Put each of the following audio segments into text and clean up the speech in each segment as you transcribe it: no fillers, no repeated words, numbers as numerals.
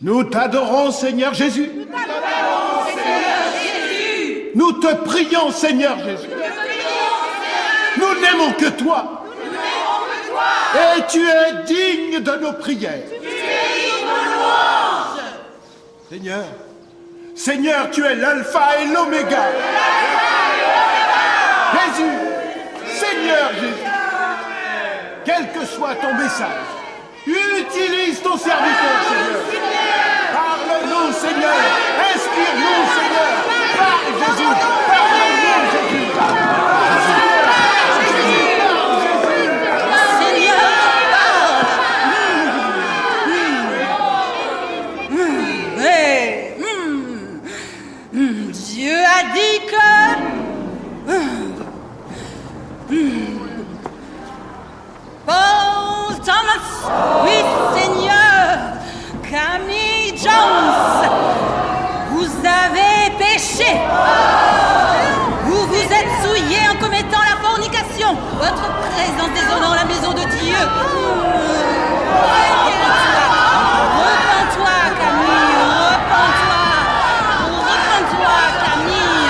Nous t'adorons, Seigneur Jésus. Nous t'adorons, Seigneur Jésus. Nous te prions, Seigneur Jésus. Nous n'aimons que toi. Et tu es digne de nos prières. Tu es digne de louange. Seigneur, Seigneur, tu es l'alpha et l'oméga. Jésus, Seigneur Jésus, quel que soit ton message, utilise ton serviteur, Seigneur. Parle-nous, Seigneur. Inspire-nous, Seigneur. Parle, Jésus. Parle-nous, Jésus. Dieu a dit que... Paul Thomas, oui Seigneur, Camille Jones, vous avez péché. Vous vous êtes souillés en commettant la fornication. Votre présence déshonorant la maison de Dieu. Repends-toi, Camille, repends-toi. Repends-toi, Camille.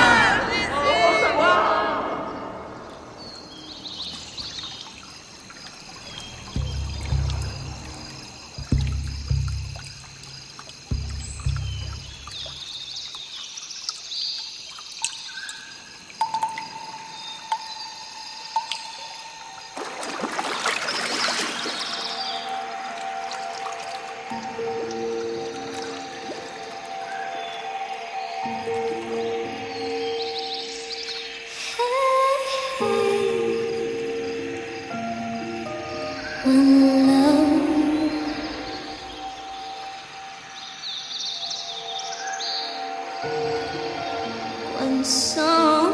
One song,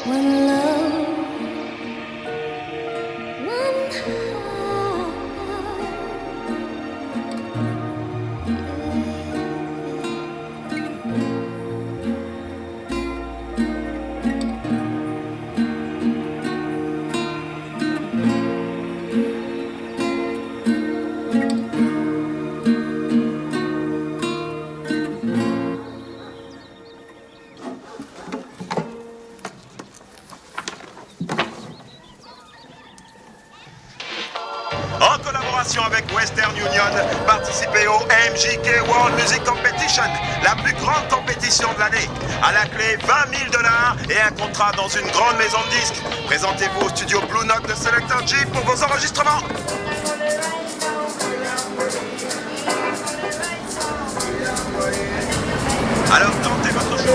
one love, one heart. En collaboration avec Western Union, participez au MJK World Music Competition, la plus grande compétition de l'année. À la clé, 20 000 $ et un contrat dans une grande maison de disques. Présentez-vous au studio Blue Note de Selector J pour vos enregistrements. Alors tentez votre chance.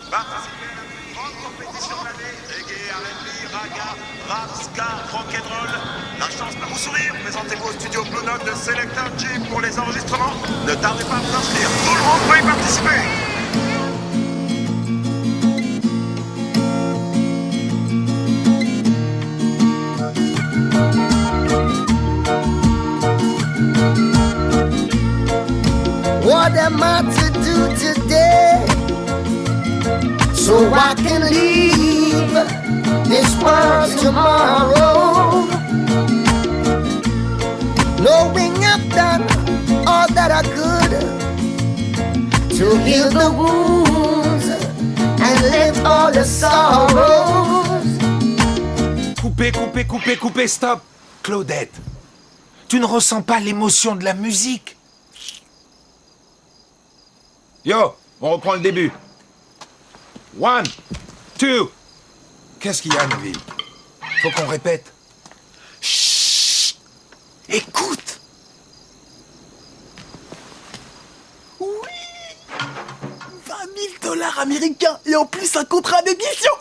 Participez à la plus grande compétition de l'année. Reggae, R&B, raga, rap, ska, rock'n'roll. La chance peut vous sourire. Présentez-vous au studio Blue Note de Selector J pour les enregistrements. Ne tardez pas à vous inscrire. Tout le monde peut y participer. What am I to do today so I can leave this world tomorrow? Knowing I've done all that I could to heal the wounds and lift all the sorrows. Coupez, coupez, coupez, coupez, stop! Claudette, tu ne ressens pas l'émotion de la musique? Yo, on reprend le début. 1, 2. Qu'est-ce qu'il y a, Neville? Faut qu'on répète. Chut! Écoute! Oui! 20 000 $ américains et en plus un contrat d'édition,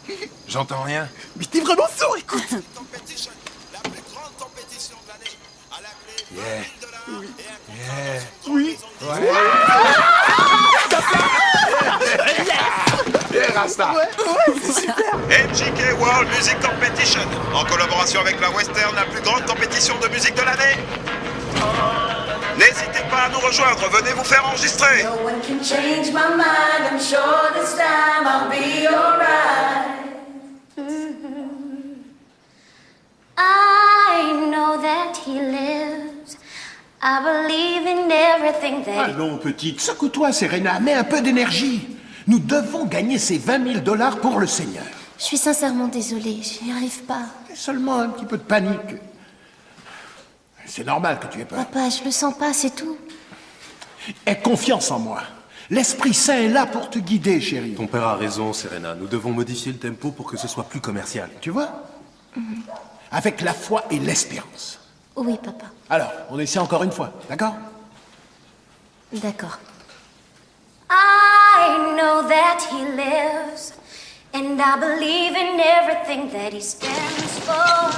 oui! J'entends rien. Mais t'es vraiment sourd, écoute! Competition, la plus grande compétition de l'année. À la clé, 20 Yeah. 000 $ et un contrat Yeah. dans une grande maison de disques. Rasta. MJK World Music Competition, en collaboration avec la Western, la plus grande compétition de musique de l'année. N'hésitez pas à nous rejoindre, venez vous faire enregistrer. No one can change my mind. I'm sure this time I'll be alright. I know that he lives. I believe in everything that he... Allons, petite, secoue-toi, Serena, mets un peu d'énergie. Nous devons gagner ces 20 000 $ pour le Seigneur. Je suis sincèrement désolée, je n'y arrive pas. Seulement un petit peu de panique. C'est normal que tu aies peur. Papa, je le sens pas, c'est tout. Aie confiance en moi. L'Esprit Saint est là pour te guider, chérie. Ton père a raison, Serena. Nous devons modifier le tempo pour que ce soit plus commercial. Tu vois? Avec la foi et l'espérance. Oui, papa. Alors, on essaie encore une fois, d'accord? D'accord. I know that he lives, and I believe in everything that he stands for.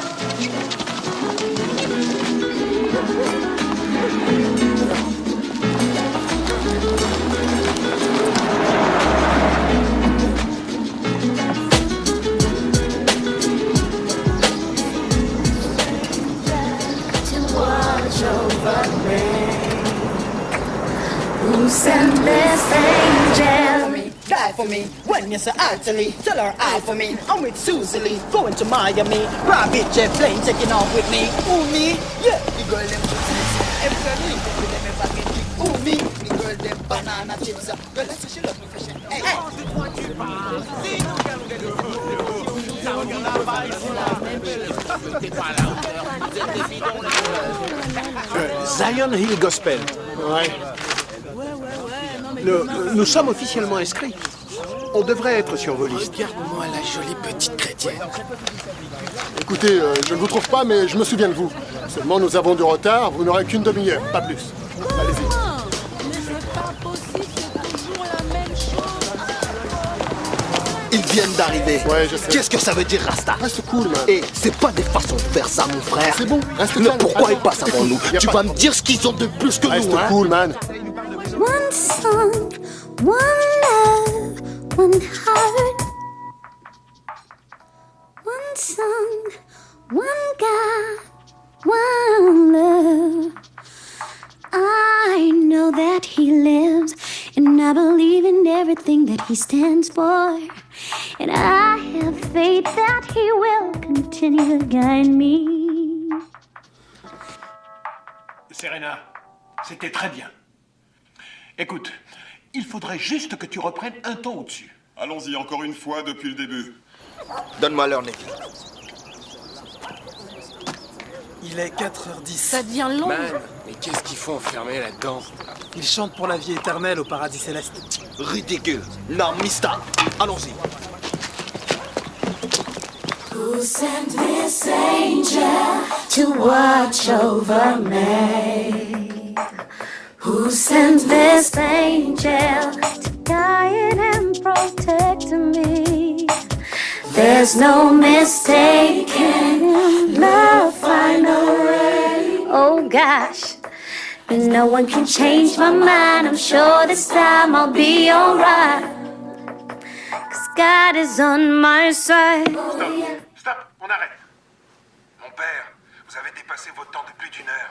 Who sent this angel? Die for me, when you say Italy, tell her I for me. I'm with Susie Lee, going to Miami. Private jet plane taking off with me. Ooh me, yeah, the girl them every girl me, them ever get me. Ooh me, the girl them banana chips. Girl, let's say she love me fresh. Hey, Zion Hill Gospel. Ouais. Nous sommes officiellement inscrits. On devrait être sur vos listes. Regarde-moi la jolie petite chrétienne. Écoutez, je ne vous trouve pas, mais je me souviens de vous. Seulement, nous avons du retard, vous n'aurez qu'une demi-heure, pas plus. Allez-y. Mais c'est pas possible, c'est toujours la même chose. Ils viennent d'arriver. Ouais, je sais. Qu'est-ce que ça veut dire, Rasta? Reste cool, man. Et c'est pas des façons de faire ça, mon frère. C'est bon, reste Mais calme. pourquoi Allez, ils passent avant nous? y a Tu pas vas de- me dire ce qu'ils ont de plus que Reste nous, hein? cool, man. One song, one love, one heart. One song, one God, one love. I know that he lives, and I believe in everything that he stands for. And I have faith that he will continue to guide me. Serena, c'était très bien. Écoute, il faudrait juste que tu reprennes un ton au-dessus. Allons-y encore une fois depuis le début. Donne-moi l'heure, Neville. Il est 4h10. Ça devient long. Mais qu'est-ce qu'il faut enfermer là-dedans? Il chante pour la vie éternelle au paradis céleste. Ridicule. Non, Mista. Allons-y. Who sent this angel to watch over me? Who sent this angel to guide and protect me? There's no mistaking love find a way. Oh gosh, no one can change my mind. I'm sure this time I'll be alright. 'Cause God is on my side. Stop, on arrête. Mon père, vous avez dépassé votre temps de plus d'1 heure.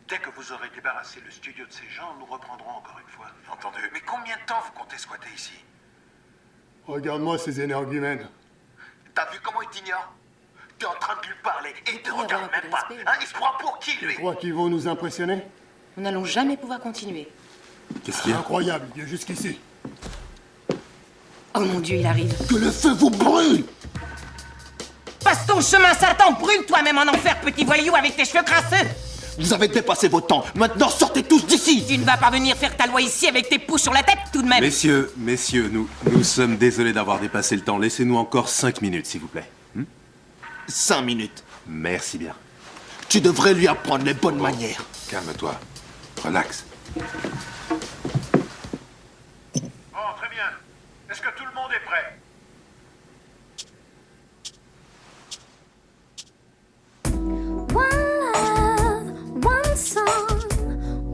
Dès que vous aurez débarrassé le studio de ces gens, nous reprendrons encore une fois. Entendu. Mais combien de temps vous comptez squatter ici? Regarde-moi ces énergumènes. T'as vu comment il t'ignore? T'es en train de lui parler et il te regarde même pas. Hein, il se prend pour qui, lui? Tu crois qu'ils vont nous impressionner? Nous n'allons jamais pouvoir continuer. Qu'est-ce qu'il y a? Incroyable, il est jusqu'ici. Oh mon Dieu, il arrive. Que le feu vous brûle! Passe ton chemin, Satan. Brûle toi-même en enfer, petit voyou, avec tes cheveux crasseux. Vous avez dépassé votre temps. Maintenant, sortez tous d'ici! Tu ne vas pas venir faire ta loi ici avec tes pouces sur la tête, tout de même. Messieurs, nous sommes désolés d'avoir dépassé le temps. Laissez-nous encore 5 minutes, s'il vous plaît. 5 minutes. Merci bien. Tu devrais lui apprendre les bonnes manières. Calme-toi. Relax. Bon, très bien. Est-ce que tout le monde est prêt? One love, one song,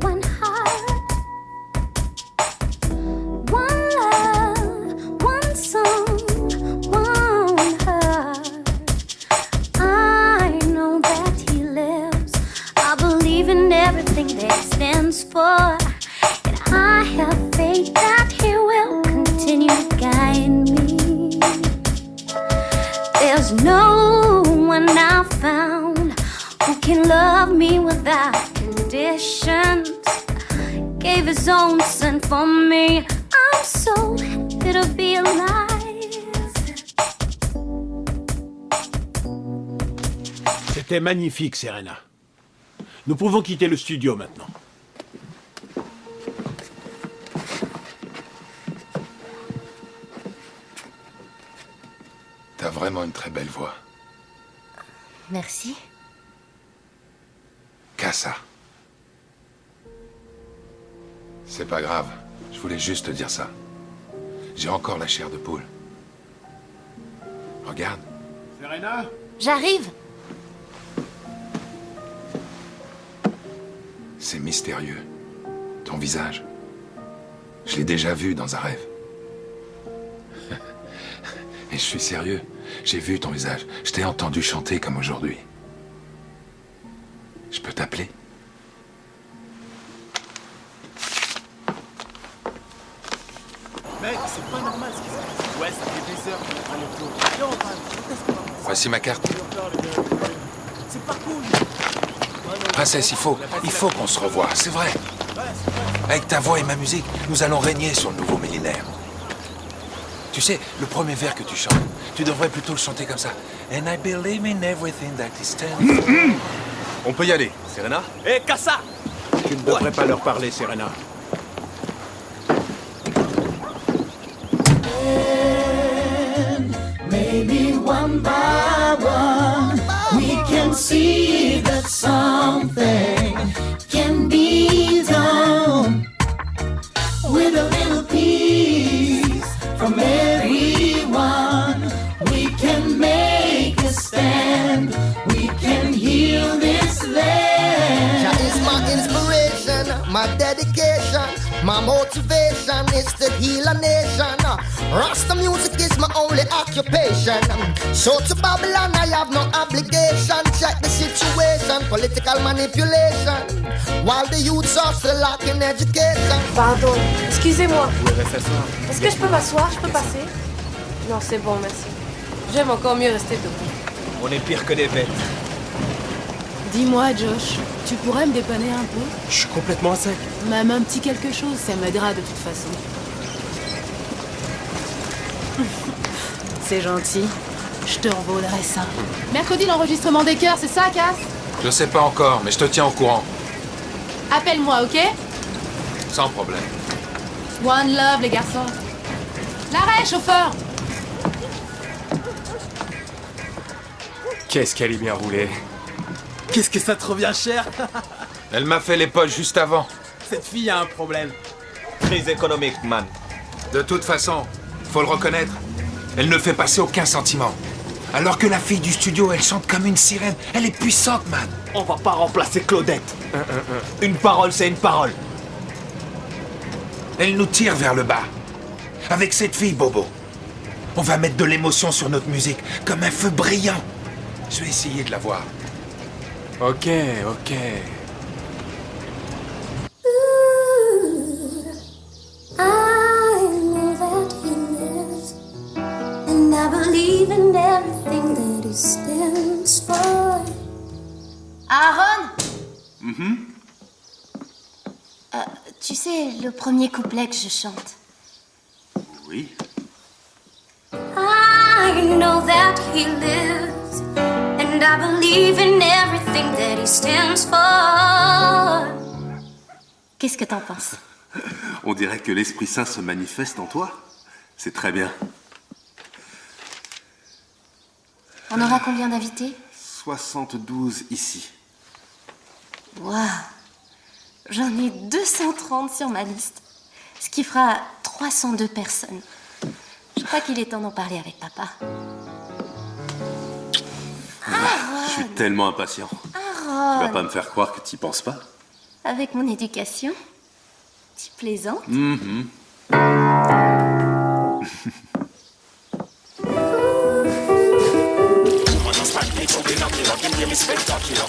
one heart. One love, one song, one heart. I know that he lives. I believe in everything that he stands for. And I have faith that he will continue to guide me. There's no one I found who can love me without conditions. Gave his own son for me. I'm so happy to be alive. C'était magnifique, Serena. Nous pouvons quitter le studio maintenant. T'as vraiment une très belle voix. Merci. Casa. C'est pas grave. Je voulais juste te dire ça. J'ai encore la chair de poule. Regarde. Serena? J'arrive. C'est mystérieux. Ton visage. Je l'ai déjà vu dans un rêve. Et je suis sérieux. J'ai vu ton visage. Je t'ai entendu chanter comme aujourd'hui. Je peux t'appeler? Mec, c'est pas normal ce qui se passe. Ouais, ça fait des heures qu'on est dans le tour. Viens, on parle. Voici ma carte. C'est pas cool. Princesse, il faut qu'on se revoie, c'est vrai. Avec ta voix et ma musique, nous allons régner sur le nouveau millénaire. Tu sais, le premier vers que tu chantes, tu devrais plutôt le chanter comme ça. And I believe in everything that is standing. On peut y aller, Serena? Hé, Casa! Tu ne devrais pas leur parler, Serena. Maybe one by one, we can see that something can be done with a little peace from everyone. We can make a stand. We can heal this land. Jah is my inspiration, my dedication, my motivation is to heal a nation. Rasta music is my only occupation. So to Babylon I have no obligation. Check the situation, political manipulation, while the youths are still lacking education. Pardon, excusez-moi. Vous pouvez s'asseoir. Est-ce que je peux m'asseoir? Je peux passer? Non, c'est bon, merci. J'aime encore mieux rester debout. On est pire que des bêtes. Dis-moi, Josh, tu pourrais me dépanner un peu? Je suis complètement sec. Même un petit quelque chose, ça m'aidera de toute façon. C'est gentil. Je te revaudrai ça. Mercredi, l'enregistrement des chœurs, c'est ça, Cass? Je sais pas encore, mais je te tiens au courant. Appelle-moi, ok? Sans problème. One love, les garçons. L'arrêt, chauffeur! Qu'est-ce qu'elle est bien roulée. Qu'est-ce que ça te revient cher? Elle m'a fait les poches juste avant. Cette fille a un problème. Crise économique, man. De toute façon, faut le reconnaître, elle ne fait passer aucun sentiment. Alors que la fille du studio, elle chante comme une sirène. Elle est puissante, man. On va pas remplacer Claudette. Une parole, c'est une parole. Elle nous tire vers le bas. Avec cette fille, Bobo, on va mettre de l'émotion sur notre musique, comme un feu brillant. Je vais essayer de la voir. Ok, ok. I know that he lives, and I believe in everything that he stands for. Aaron? Tu sais, le premier couplet que je chante. Oui. I know that he lives, and I believe in everything that he stands for. Qu'est-ce que t'en penses? On dirait que l'Esprit Saint se manifeste en toi. C'est très bien. On aura combien d'invités? 72 ici. Waouh! J'en ai 230 sur ma liste. Ce qui fera 302 personnes. Je crois qu'il est temps d'en parler avec papa. Je suis tellement impatient. Aaron! Tu vas pas me faire croire que t'y penses pas? Avec mon éducation? Tu plaisantes?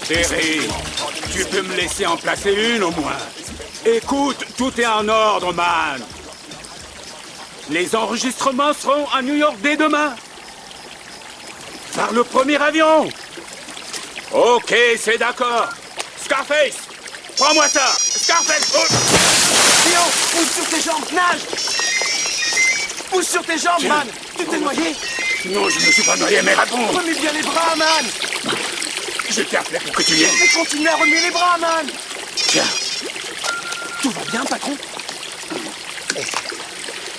Terry, tu peux me laisser en placer une au moins. Écoute, tout est en ordre, man. Les enregistrements seront à New York dès demain. Par le premier avion. Ok, c'est d'accord. Scarface, prends-moi ça. Scarface. Oh. Léo, pousse sur tes jambes, nage. Pousse sur tes jambes, man. Tu t'es noyé? Non, je ne suis pas noyé, mais réponds. Remets bien les bras, man. Je t'ai appelé pour que tu viennes. Mais continue à remuer les bras, man. Tiens. Tout va bien, patron?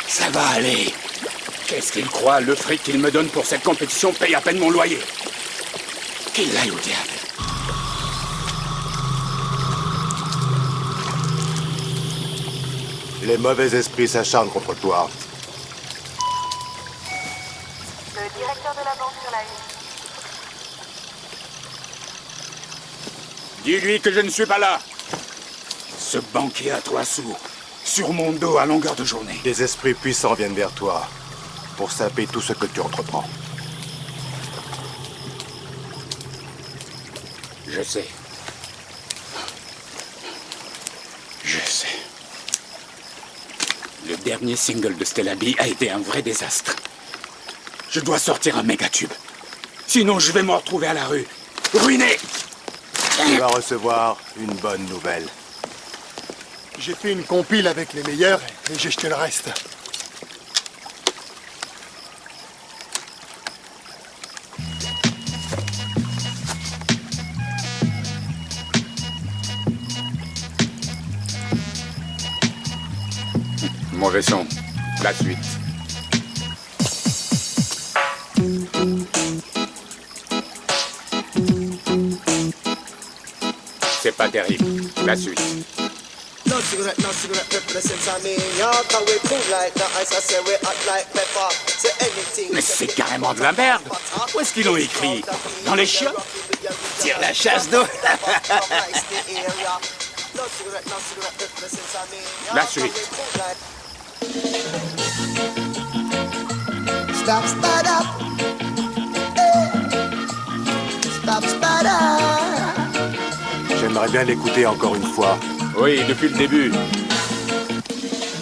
Ça va aller. Qu'est-ce qu'il croit? Le fric qu'il me donne pour cette compétition paye à peine mon loyer. Qu'il aille au diable. Les mauvais esprits s'acharnent contre toi. Le directeur de la banque sur la ligne. Dis-lui que je ne suis pas là. Ce banquier à 3 sous, sur mon dos à longueur de journée. Des esprits puissants viennent vers toi pour saper tout ce que tu entreprends. Je sais. Je sais. Le dernier single de Stella B a été un vrai désastre. Je dois sortir un méga tube. Sinon, je vais me retrouver à la rue. Ruiné. Tu vas recevoir une bonne nouvelle. J'ai fait une compile avec les meilleurs et j'ai jeté le reste. Mauvais son. La suite. C'est pas terrible. La suite. No cigarette represents me. Y'all can we cool like the ice, I say we hot like pepper. Say anything. Mais c'est carrément de la merde. Où est-ce qu'ils l'ont écrit? Dans les chiottes? Tire la chasse d'eau. La suite. Stop, start up. Stop, start up. J'aimerais bien l'écouter encore une fois. Oui, depuis le début.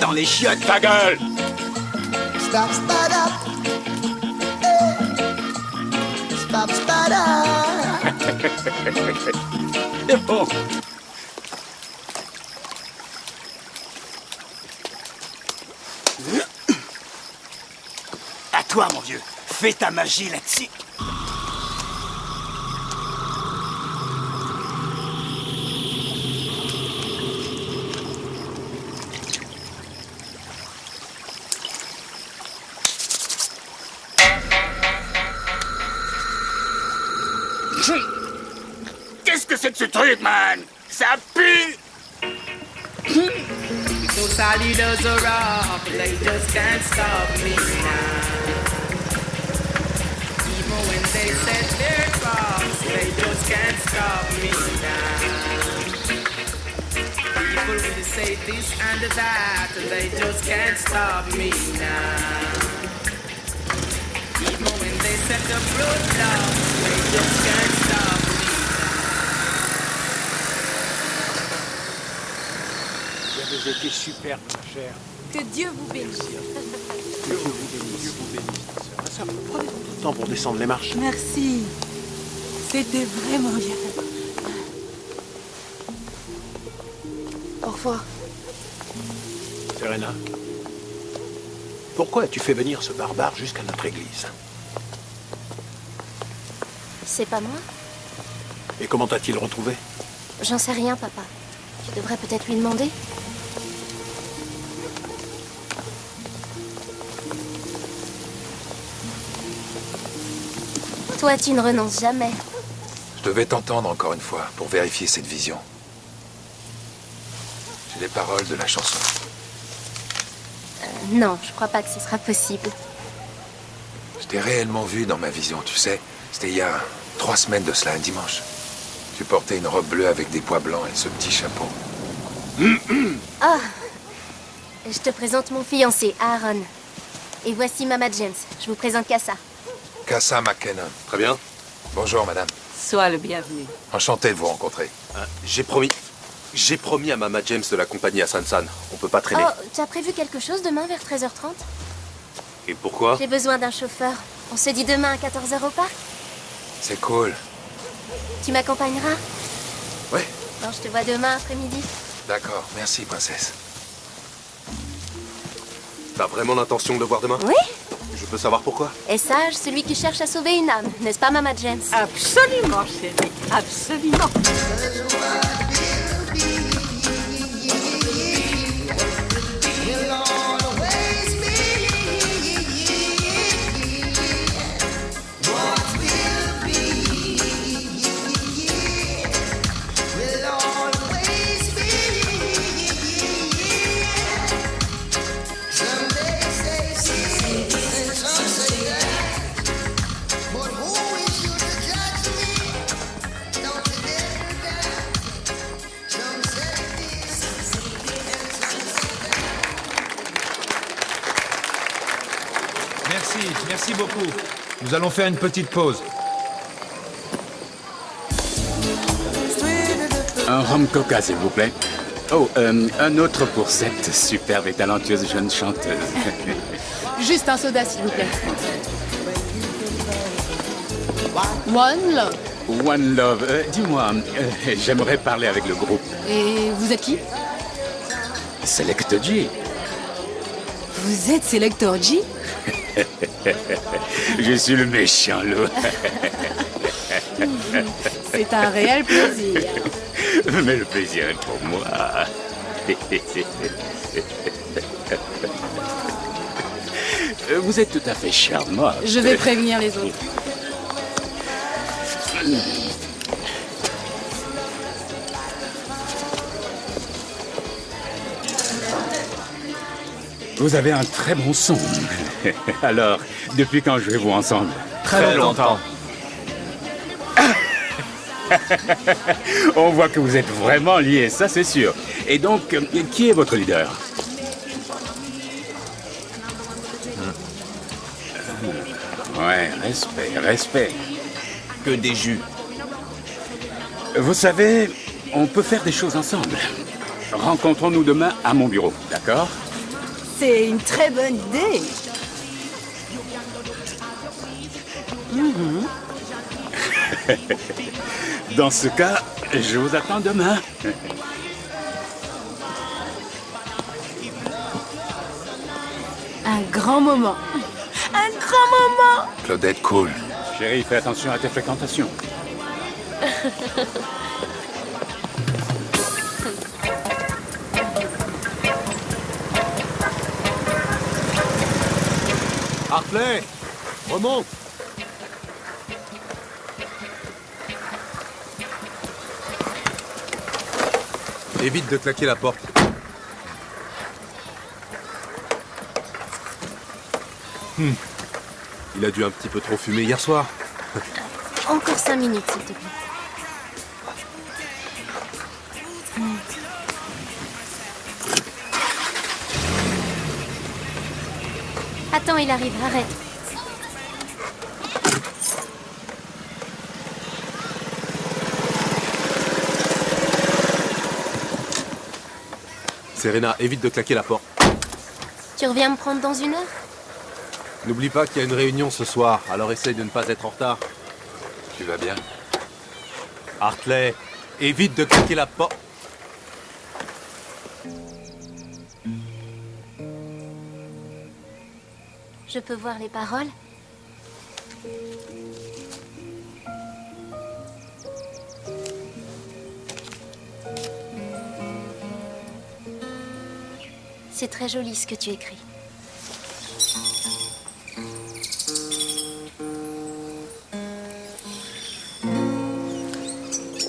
Dans les chiottes, ta gueule. Stop, start up. Stop, start up. C'est bon. À toi, mon vieux. Fais ta magie là-dessus. Qu'est-ce que c'est que ce truc, man? Ça pue! Those leaders are up, they just can't stop me now. Even when they set their traps, they just can't stop me now. People will say this and that, they just can't stop me now. Even when they set the roadblocks, they just can't stop me. Vous avez été superbe, ma chère. Que Dieu vous bénisse. Dieu vous bénisse. Dieu vous bénisse. Ça, prenez tout le temps pour descendre les marches. Merci. C'était vraiment bien. Au revoir. Serena, pourquoi as-tu fait venir ce barbare jusqu'à notre église? C'est pas moi? Et comment t'a-t-il retrouvé? J'en sais rien, papa. Tu devrais peut-être lui demander. Toi, tu ne renonces jamais. Je devais t'entendre encore une fois pour vérifier cette vision. J'ai les paroles de la chanson. Non, je crois pas que ce sera possible. Je t'ai réellement vu dans ma vision, tu sais. C'était il y a 3 semaines de cela, un dimanche. Tu portais une robe bleue avec des pois blancs et ce petit chapeau. Ah! Je te présente mon fiancé, Aaron. Et voici Mama James. Je vous présente Cassa. Cassa McKenna. Très bien. Bonjour, madame. Sois le bienvenu. Enchanté de vous rencontrer. J'ai promis à Mama James de l'accompagner à San-San. On peut pas traîner. Oh, tu as prévu quelque chose demain vers 13h30? Et pourquoi? J'ai besoin d'un chauffeur. On se dit demain à 14h au parc? C'est cool. Tu m'accompagneras? Ouais. Bon, je te vois demain après-midi. D'accord, merci, princesse. T'as vraiment l'intention de le voir demain? Oui. Je peux savoir pourquoi? Et sage, celui qui cherche à sauver une âme, n'est-ce pas, Mama James? Absolument, chérie. Absolument. Merci beaucoup. Nous allons faire une petite pause. Un rhum coca, s'il vous plaît. Oh, un autre pour cette superbe et talentueuse jeune chanteuse. Juste un soda, s'il vous plaît. One Love. One Love. Dis-moi, j'aimerais parler avec le groupe. Et vous êtes qui? Select G. Vous êtes Selector G? Je suis le méchant loup. C'est un réel plaisir. Mais le plaisir est pour moi. Vous êtes tout à fait charmant. Je vais prévenir les autres. Vous avez un très bon son. Alors, depuis quand jouez-vous ensemble? Très longtemps. On voit que vous êtes vraiment liés, ça c'est sûr. Et donc, qui est votre leader? Ouais, respect. Que des jus. Vous savez, on peut faire des choses ensemble. Rencontrons-nous demain à mon bureau, d'accord? C'est une très bonne idée. Dans ce cas, je vous attends demain. Un grand moment. Un grand moment. Claudette, cool. Chérie, fais attention à tes fréquentations. Hartley, remonte. Évite de claquer la porte. Il a dû un petit peu trop fumer hier soir. Encore 5 minutes, s'il te plaît. Attends, il arrive, arrête. Serena, évite de claquer la porte. Tu reviens me prendre dans 1 heure? N'oublie pas qu'il y a une réunion ce soir, alors essaye de ne pas être en retard. Tu vas bien? Hartley, évite de claquer la porte. Je peux voir les paroles? C'est très joli ce que tu écris.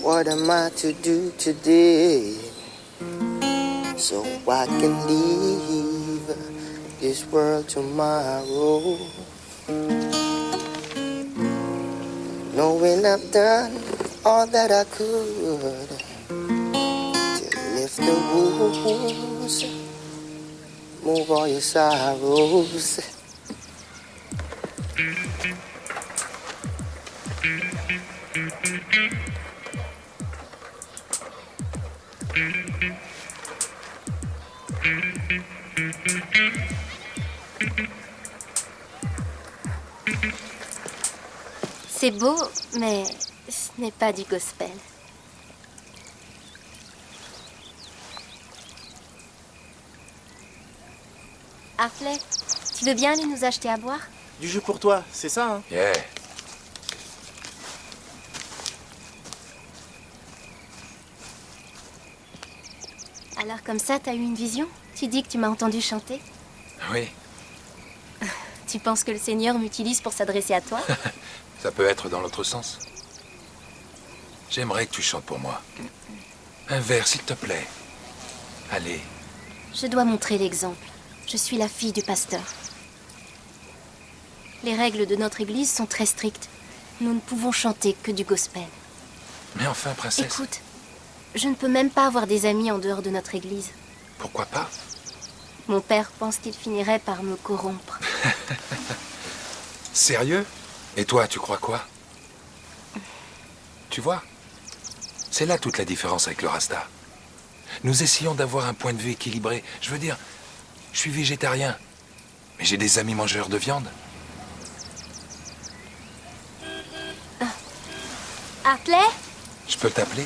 What am I to do today so I can leave this world tomorrow? Knowing I've done all that I could to lift the wounds, move all your sorrows. C'est beau, mais ce n'est pas du gospel. Hartley, tu veux bien aller nous acheter à boire? Du jus pour toi, c'est ça, hein? Yeah. Alors comme ça, t'as eu une vision? Tu dis que tu m'as entendu chanter? Oui, Tu penses que le Seigneur m'utilise pour s'adresser à toi? ça peut être dans l'autre sens. J'aimerais que tu chantes pour moi. Un vers, s'il te plaît. Allez. Je dois montrer l'exemple. Je suis la fille du pasteur. Les règles de notre église sont très strictes. Nous ne pouvons chanter que du gospel. Mais enfin, princesse. Écoute, je ne peux même pas avoir des amis en dehors de notre église. Pourquoi pas? Mon père pense qu'il finirait par me corrompre. Sérieux? Et toi, tu crois quoi? Tu vois? C'est là toute la différence avec le Rasta. Nous essayons d'avoir un point de vue équilibré. Je veux dire, je suis végétarien, mais j'ai des amis mangeurs de viande. Hartley? Je peux t'appeler?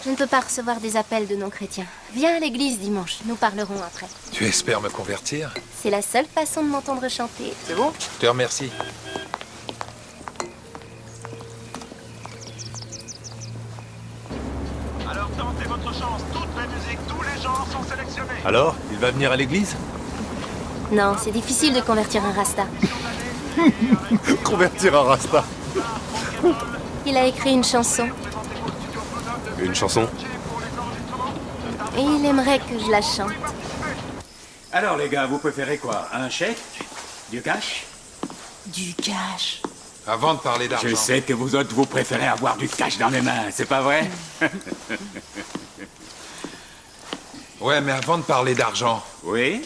Je ne peux pas recevoir des appels de non-chrétiens. Viens à l'église dimanche, nous parlerons après. Tu espères me convertir? C'est la seule façon de m'entendre chanter. C'est bon? Je te remercie. Alors tentez votre chance, toutes les musiques, tous les genres sont sélectionnés. Alors, il va venir à l'église? Non, c'est difficile de convertir un rasta. Convertir un Rasta. Il a écrit une chanson Une chanson? et il aimerait que je la chante. Alors les gars, vous préférez quoi? Un chèque? Du cash? Du cash. Avant de parler d'argent... Je sais que vous autres, vous préférez avoir du cash dans les mains, c'est pas vrai? Ouais, mais avant de parler d'argent... Oui?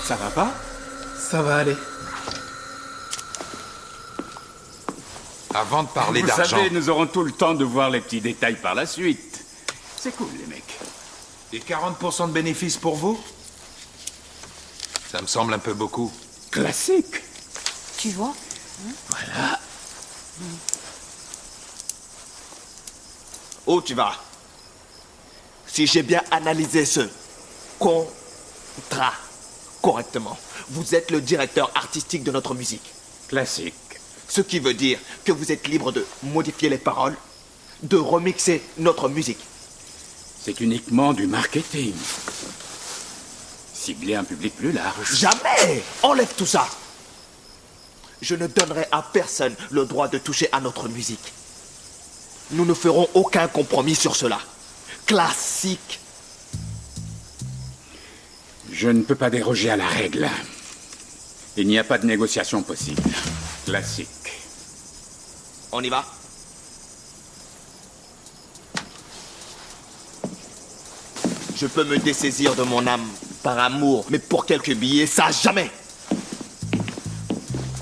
Ça va pas? Ça va aller. Avant de parler Vous d'argent... savez, nous aurons tout le temps de voir les petits détails par la suite. C'est cool, les mecs. Et 40% de bénéfices pour vous? Ça me semble un peu beaucoup. Classique. Tu vois? Voilà. Où tu vas? Si j'ai bien analysé ce contrat correctement, vous êtes le directeur artistique de notre musique. Classique. Ce qui veut dire que vous êtes libre de modifier les paroles, de remixer notre musique. C'est uniquement du marketing. Cibler un public plus large. Jamais! Enlève tout ça! Je ne donnerai à personne le droit de toucher à notre musique. Nous ne ferons aucun compromis sur cela. Classique. Je ne peux pas déroger à la règle. Il n'y a pas de négociation possible. Classique. On y va? Je peux me dessaisir de mon âme par amour, mais pour quelques billets, ça jamais!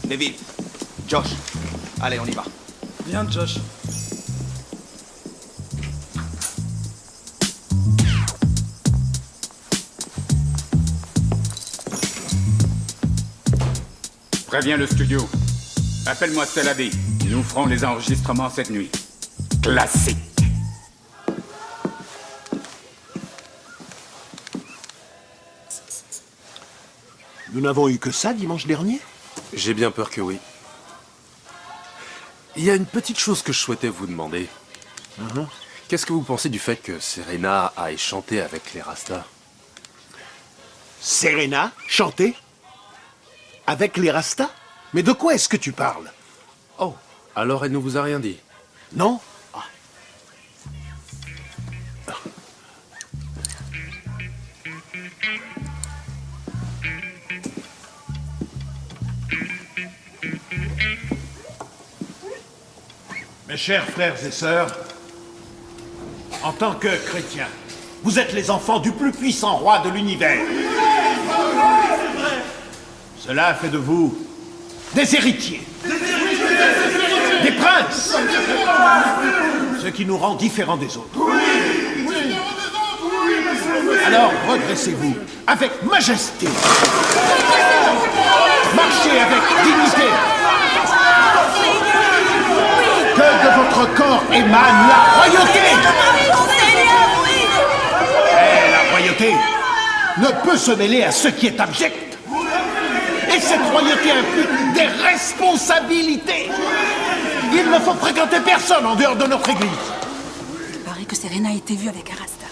Neville, Josh, allez, on y va. Viens, Josh. Préviens le studio. Appelle-moi Stella B. Nous ferons les enregistrements cette nuit. Classique. Nous n'avons eu que ça dimanche dernier? J'ai bien peur que oui. Il y a une petite chose que je souhaitais vous demander. Qu'est-ce que vous pensez du fait que Serena aille chanter avec les Rastas? Serena, chanter? Avec les Rastas? Mais de quoi est-ce que tu parles? Oh, alors elle ne vous a rien dit? Non? Mes chers frères et sœurs, en tant que chrétiens, vous êtes les enfants du plus puissant roi de l'univers. Cela fait de vous des héritiers, des princes. Ce qui nous rend différents des autres. Alors, redressez-vous avec majesté. Marchez avec dignité. Que de votre corps émane la royauté. Et la royauté ne peut se mêler à ce qui est abject. Et cette royauté implique des responsabilités. Il ne faut fréquenter personne en dehors de notre église. Il paraît que Serena a été vue avec Arasta.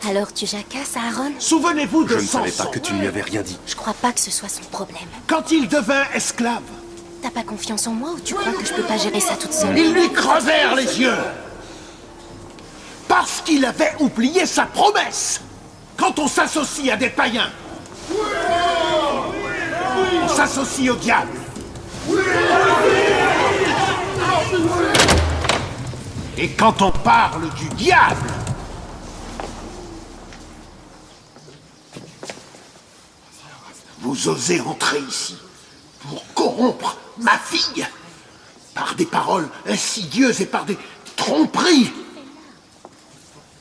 Alors tu jacasses, Aaron? Souvenez-vous de Je ne savais Samson. pas que tu ne lui avais rien dit. Je crois pas que ce soit son problème. Quand il devint esclave, T'as pas confiance en moi ou tu crois que je peux pas gérer ça toute seule? ils lui crevèrent les yeux. Parce qu'il avait oublié sa promesse. Quand on s'associe à des païens, on s'associe au diable. Et quand on parle du diable, vous osez entrer ici pour corrompre ma fille par des paroles insidieuses et par des tromperies.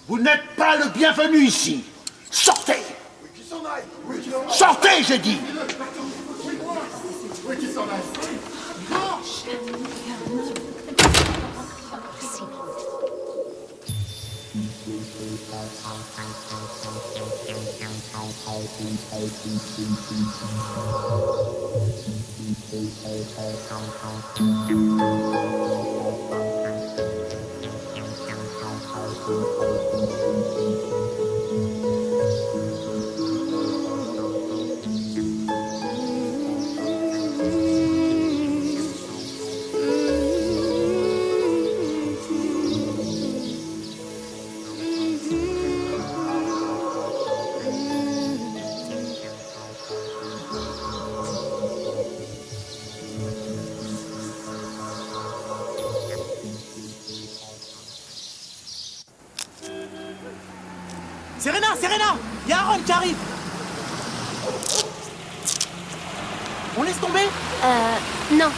Vous n'êtes pas le bienvenu ici. Sortez! Sortez, j'ai dit! Serena, il y a Aaron qui arrive. On laisse tomber? Non.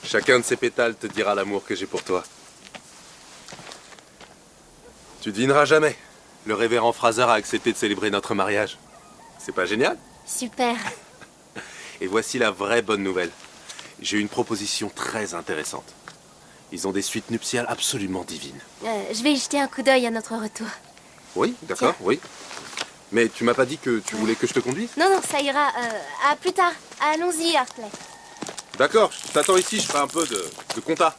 Chacun de ces pétales te dira l'amour que j'ai pour toi. Tu devineras jamais. Le révérend Fraser a accepté de célébrer notre mariage. C'est pas génial? Super. Et voici la vraie bonne nouvelle. J'ai une proposition très intéressante. Ils ont des suites nuptiales absolument divines. Je vais y jeter un coup d'œil à notre retour. Oui, d'accord, oui. Mais tu m'as pas dit que tu voulais que je te conduise? Non, ça ira. À plus tard. Allons-y, Hartley. D'accord, je t'attends ici, je ferai un peu de compta.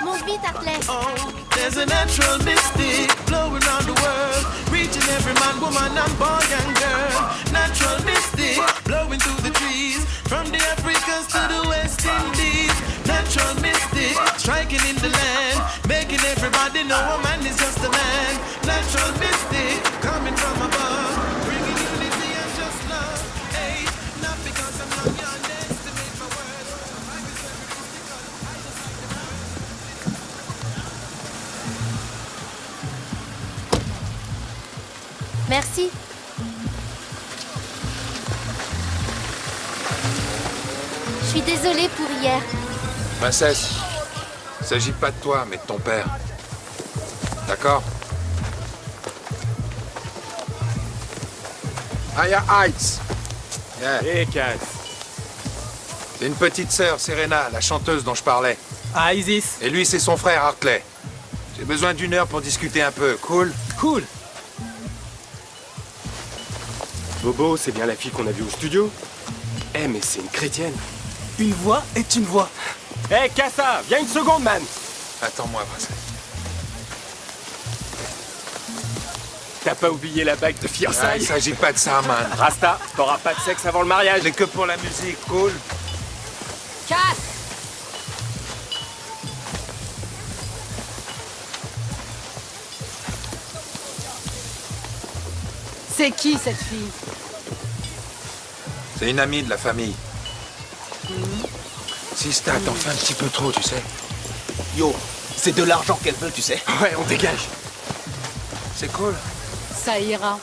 Monte vite, Hartley. There's a natural mystic blowing around the world, reaching every man, woman, and boy and girl. Natural mystic blowing through the trees, from the Africans to the West Indies. Natural mystic striking in the land, making everybody know a man is just a man. Natural mystic coming from above, bringing unity and just love. Hey, not because I'm young, you underestimate my words. Life is very mystical. I just like the words. Merci. Je suis désolée pour hier. Princesse, s'agit pas de toi, mais de ton père. D'accord? Aya Heights. Yeah. Et Cass. C'est une petite sœur, Serena, la chanteuse dont je parlais. Ah, Isis. Et lui, c'est son frère, Hartley. J'ai besoin d'1 heure pour discuter un peu. Cool? Cool. Bobo, c'est bien la fille qu'on a vue au studio? Eh, mais c'est une chrétienne. Une voix est une voix. Eh, Cassa, viens une seconde, man. Attends-moi, Bracelet. T'as pas oublié la bague de fiançailles? Il s'agit pas de ça, man. Rasta, t'auras pas de sexe avant le mariage. Mais que pour la musique, cool? Cass! C'est qui cette fille? C'est une amie de la famille. Sista, t'en fais un petit peu trop, tu sais. Yo, c'est de l'argent qu'elle veut, tu sais. Ouais, on dégage. C'est cool. Ça ira.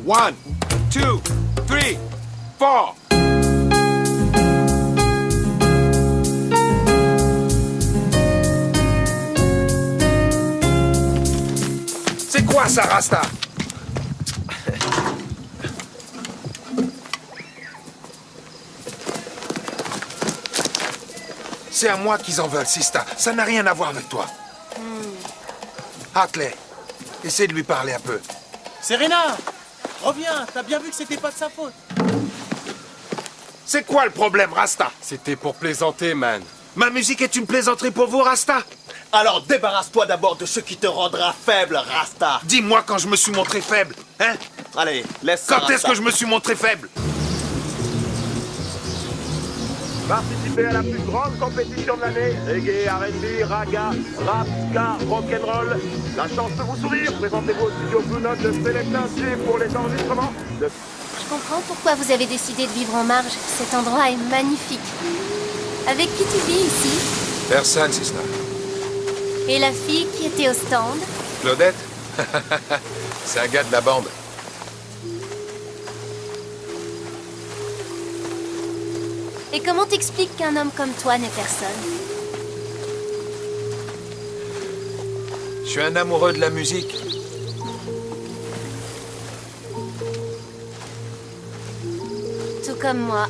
One, two, three, four. C'est quoi ça, Rasta? C'est à moi qu'ils en veulent, Sista. Ça n'a rien à voir avec toi. Hartley, essaie de lui parler un peu. Serena, reviens, t'as bien vu que c'était pas de sa faute. C'est quoi le problème, Rasta? C'était pour plaisanter, man. Ma musique est une plaisanterie pour vous, Rasta? Alors débarrasse-toi d'abord de ce qui te rendra faible, Rasta. Dis-moi quand je me suis montré faible, hein? Allez, laisse ça, Quand est-ce que je me suis montré faible? Participez à la plus grande compétition de l'année. Reggae, R&B, raga, rap, ska, rock'n'roll. La chance de vous sourire. Présentez-vous au studio Blue Note de Sélectin pour les enregistrements. Je comprends pourquoi vous avez décidé de vivre en marge. Cet endroit est magnifique. Avec qui tu vis ici? Personne, Sista. Et la fille qui était au stand? Claudette? C'est un gars de la bande. Et comment t'expliques qu'un homme comme toi n'est personne? Je suis un amoureux de la musique. Tout comme moi.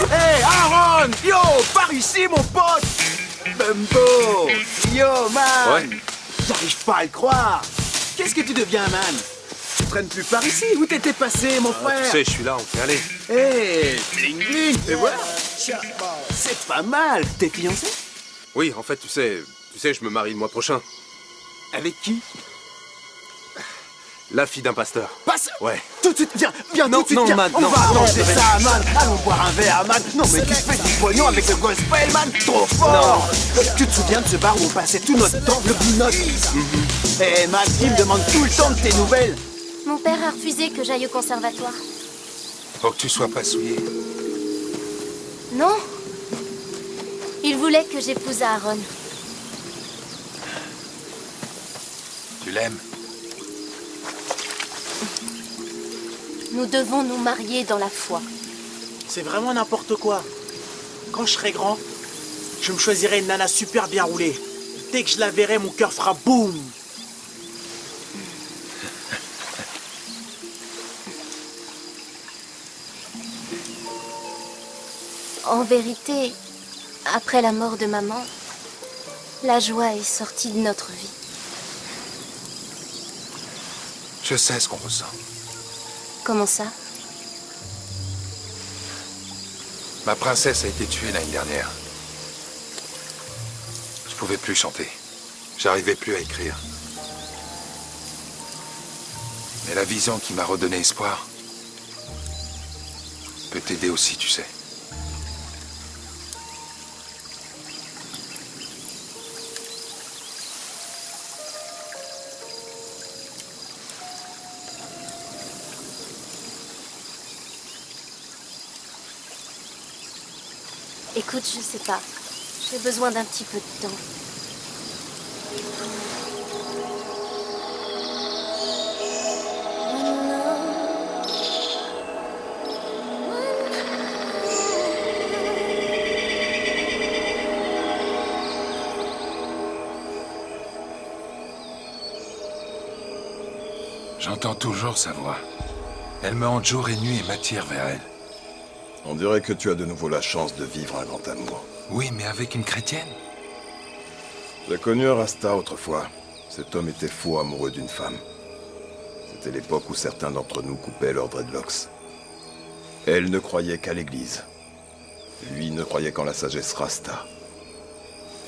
Hey, Aaron! Yo, par ici, mon pote! Bumbo! Yo, man! Ouais. J'arrive pas à le croire! Qu'est-ce que tu deviens, man? Tu traînes plus par ici? Où t'étais passé, mon frère? Tu sais, je suis là, on fait aller. Hey, bling bling! Et voilà! C'est pas mal! T'es fiancé? Oui, en fait, tu sais, Tu sais, je me marie le mois prochain. Avec qui? La fille d'un pasteur. Passe. Ouais. Tout de suite, viens, Non, tout de suite, non, viens. man, On non, va non, arranger je vais- ça, man. Allons boire un verre, man. Non, mais tu fais du pognon avec le gospel, man. Trop fort. Tu te souviens de ce bar où on passait tout notre temps, le Blue Note? Eh, man, il me demande tout le temps de tes nouvelles. Mon père a refusé que j'aille au conservatoire. Pour que tu sois pas souillé. Non. Il voulait que j'épouse Aaron. Tu l'aimes? Nous devons nous marier dans la foi. C'est vraiment n'importe quoi. Quand je serai grand, je me choisirai une nana super bien roulée. Dès que je la verrai, mon cœur fera boum. En vérité, après la mort de maman, la joie est sortie de notre vie. Je sais ce qu'on ressent. Comment ça? Ma princesse a été tuée l'année dernière. Je pouvais plus chanter. J'arrivais plus à écrire. Mais la vision qui m'a redonné espoir peut t'aider aussi, tu sais. Écoute, je sais pas. J'ai besoin d'un petit peu de temps. J'entends toujours sa voix. Elle me hante jour et nuit et m'attire vers elle. On dirait que tu as de nouveau la chance de vivre un grand amour. Oui, mais avec une chrétienne. J'ai connu un Rasta autrefois. Cet homme était fou amoureux d'une femme. C'était l'époque où certains d'entre nous coupaient leurs dreadlocks. Elle ne croyait qu'à l'église. Lui ne croyait qu'en la sagesse Rasta.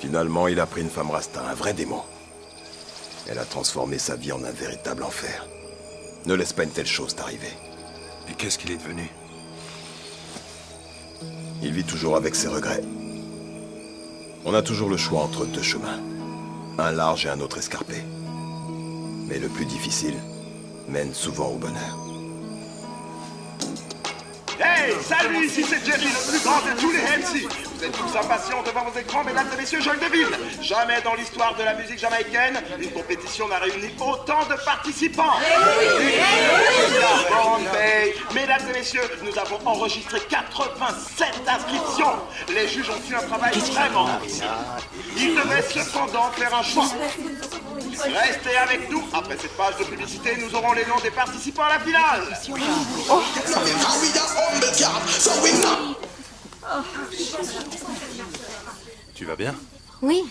Finalement, il a pris une femme Rasta, un vrai démon. Elle a transformé sa vie en un véritable enfer. Ne laisse pas une telle chose t'arriver. Et qu'est-ce qu'il est devenu? Il vit toujours avec ses regrets. On a toujours le choix entre deux chemins. Un large et un autre escarpé. Mais le plus difficile mène souvent au bonheur. Hey, salut, ici c'est Jerry, le plus grand de tous les MC. Vous êtes tous impatients devant vos écrans, mesdames et messieurs, je le devine. Jamais dans l'histoire de la musique jamaïcaine, une compétition n'a réuni autant de participants. Bombay. Mesdames et messieurs, nous avons enregistré 87 inscriptions. Les juges ont fait un travail vraiment difficile. Ils devaient cependant faire un choix. Restez avec nous. Après cette page de publicité, nous aurons les noms des participants à la finale. Oh. Tu vas bien? Oui.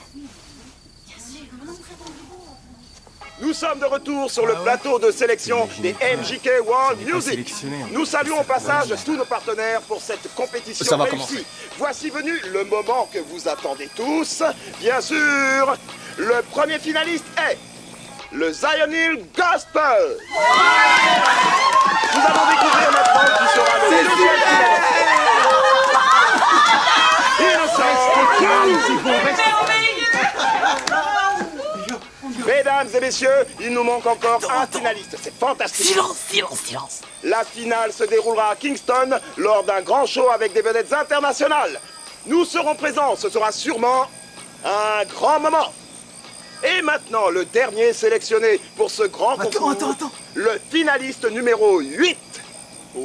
Nous sommes de retour sur le plateau de sélection des MJK World Music. Nous saluons au passage tous nos partenaires pour cette compétition Ça va réussie. commencer. Voici venu le moment que vous attendez tous. Bien sûr, le premier finaliste est le Zion Hill Gospel. Nous allons découvrir maintenant qui sera le deuxième finaliste. Mesdames et messieurs, il nous manque encore un finaliste. C'est fantastique. Silence. La finale se déroulera à Kingston lors d'un grand show avec des vedettes internationales. Nous serons présents, ce sera sûrement un grand moment. Et maintenant, le dernier sélectionné pour ce grand concours, le finaliste numéro 8. Oh,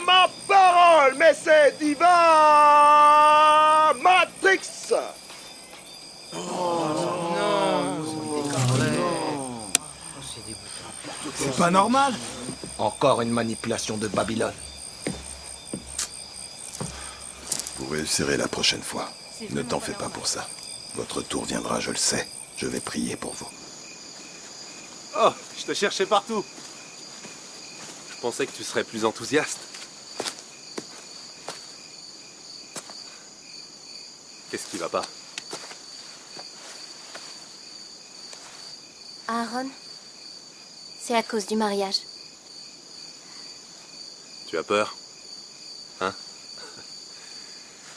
ma parole, mais c'est Diva Matrix. C'est pas normal. Encore une manipulation de Babylone. Vous réussirez la prochaine fois. Ne t'en fais pas pour ça. Votre tour viendra, je le sais. Je vais prier pour vous. Oh, je te cherchais partout. Je pensais que tu serais plus enthousiaste. Qu'est-ce qui va pas? Aaron, c'est à cause du mariage. Tu as peur? Hein?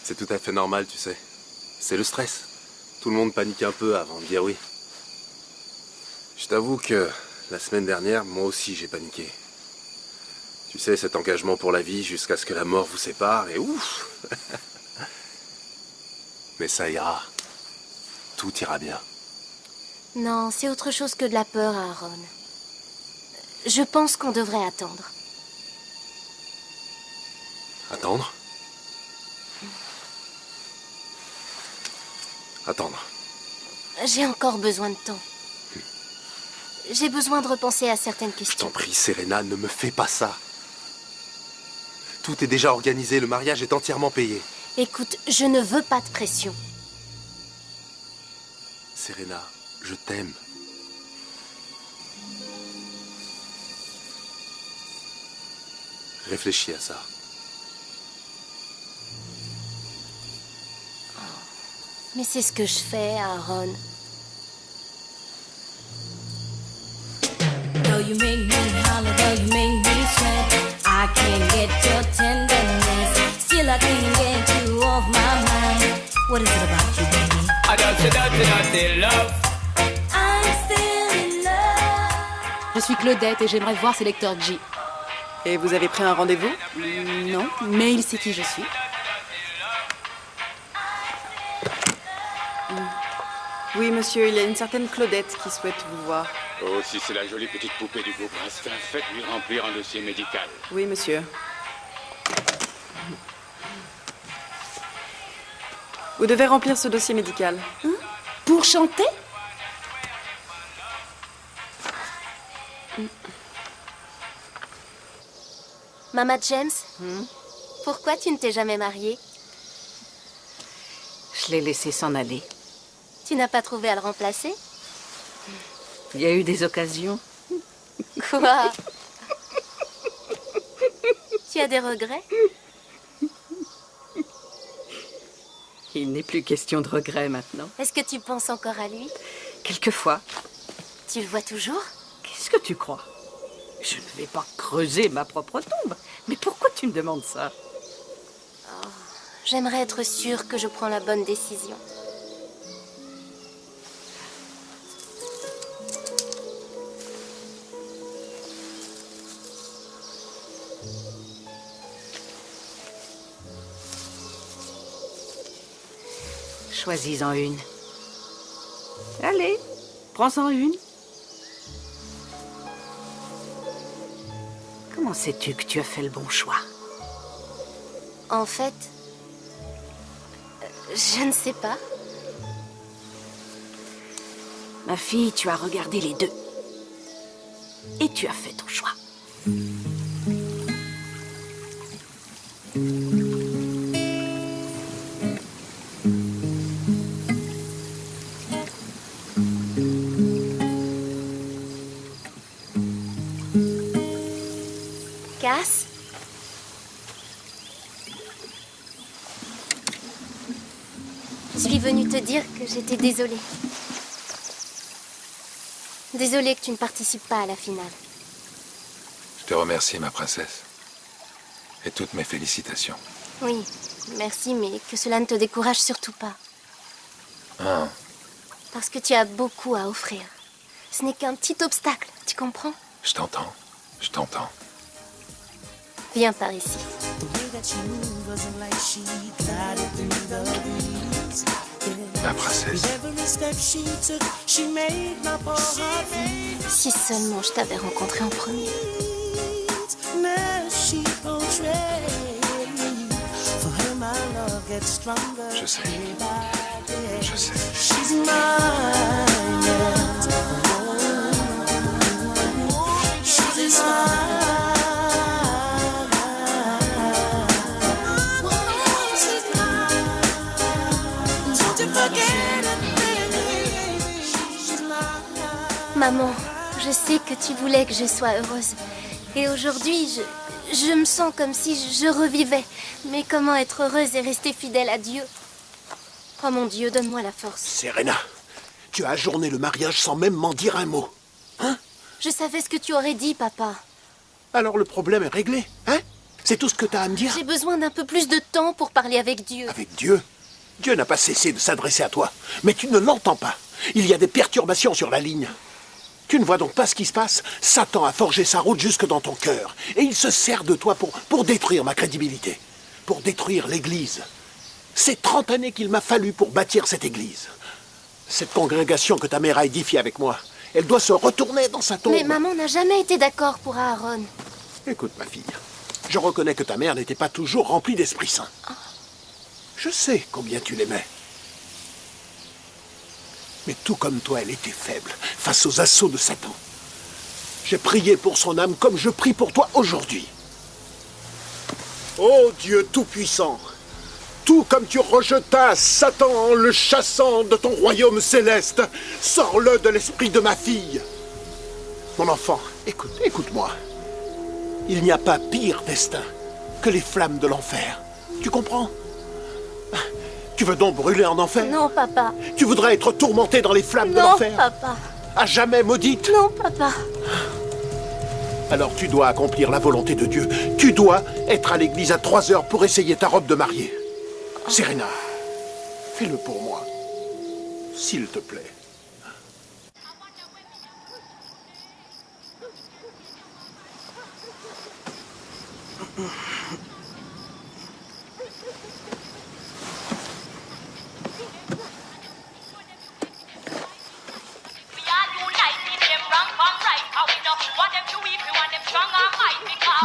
C'est tout à fait normal, tu sais. C'est le stress. Tout le monde panique un peu avant de dire oui. Je t'avoue que la semaine dernière, moi aussi j'ai paniqué. Tu sais, cet engagement pour la vie jusqu'à ce que la mort vous sépare, et ouf! Mais ça ira. Tout ira bien. Non, c'est autre chose que de la peur, Aaron. Je pense qu'on devrait attendre. Attendre? Attendre. J'ai encore besoin de temps. J'ai besoin de repenser à certaines questions. Je t'en prie, Serena, ne me fais pas ça. Tout est déjà organisé, le mariage est entièrement payé. Écoute, je ne veux pas de pression. Serena, je t'aime. Réfléchis à ça. Mais c'est ce que je fais, Aaron. Though you make me holler, though you make me sweat, I can't get your tenderness. Still I can't get you off my mind. What is it about you, baby? I don't love. I'm still in love. Je suis Claudette et j'aimerais voir Sélecteur G. Et vous avez pris un rendez-vous? Non, mais il sait qui je suis. Oui, monsieur, il y a une certaine Claudette qui souhaite vous voir. Oh, si c'est la jolie petite poupée du beau prince, faites-lui remplir un dossier médical. Oui, monsieur. Vous devez remplir ce dossier médical. Pour chanter? Mama James, pourquoi tu ne t'es jamais mariée? Je l'ai laissé s'en aller. Tu n'as pas trouvé à le remplacer? Il y a eu des occasions. Quoi? Tu as des regrets? Il n'est plus question de regret maintenant. Est-ce que tu penses encore à lui? Quelquefois. Tu le vois toujours? Qu'est-ce que tu crois? Je ne vais pas creuser ma propre tombe. Mais pourquoi tu me demandes ça? Oh, j'aimerais être sûre que je prends la bonne décision. Choisis-en une. Allez, prends-en une. Comment sais-tu que tu as fait le bon choix? En fait, je ne sais pas. Ma fille, tu as regardé les deux. Et tu as fait ton choix. Cass? Je suis venue te dire que j'étais désolée. Désolée que tu ne participes pas à la finale. Je te remercie, ma princesse. Et toutes mes félicitations. Oui, merci, mais que cela ne te décourage surtout pas. Ah, Parce que tu as beaucoup à offrir. Ce n'est qu'un petit obstacle, tu comprends? je t'entends. Je t'entends. Viens par ici. Ma princesse. Si seulement je t'avais rencontré en premier. Je sais. Je sais. Maman, je sais que tu voulais que je sois heureuse. Et aujourd'hui, je me sens comme si je revivais. Mais comment être heureuse et rester fidèle à Dieu? Oh mon Dieu, donne-moi la force. Serena, tu as ajourné le mariage sans même m'en dire un mot. Hein? Je savais ce que tu aurais dit, papa. Alors le problème est réglé, hein? C'est tout ce que tu as à me dire? J'ai besoin d'un peu plus de temps pour parler avec Dieu. Avec Dieu? Dieu n'a pas cessé de s'adresser à toi. Mais tu ne l'entends pas. Il y a des perturbations sur la ligne. Tu ne vois donc pas ce qui se passe? Satan a forgé sa route jusque dans ton cœur. Et il se sert de toi pour détruire ma crédibilité. Pour détruire l'Église. C'est 30 années qu'il m'a fallu pour bâtir cette Église. Cette congrégation que ta mère a édifiée avec moi, elle doit se retourner dans sa tombe. Mais maman n'a jamais été d'accord pour Aaron. Écoute, ma fille, je reconnais que ta mère n'était pas toujours remplie d'Esprit Saint. Je sais combien tu l'aimais. Mais tout comme toi, elle était faible face aux assauts de Satan. J'ai prié pour son âme comme je prie pour toi aujourd'hui. Ô Dieu Tout-Puissant, tout comme tu rejetas Satan en le chassant de ton royaume céleste, sors-le de l'esprit de ma fille. Mon enfant, écoute-moi. Il n'y a pas pire destin que les flammes de l'enfer. Tu comprends? Tu veux donc brûler en enfer? Non, papa. Tu voudrais être tourmenté dans les flammes de l'enfer? Non, papa. À jamais maudite? Non, papa. Alors tu dois accomplir la volonté de Dieu. Tu dois être à l'église à 3 heures pour essayer ta robe de mariée. Serena, fais-le pour moi. S'il te plaît.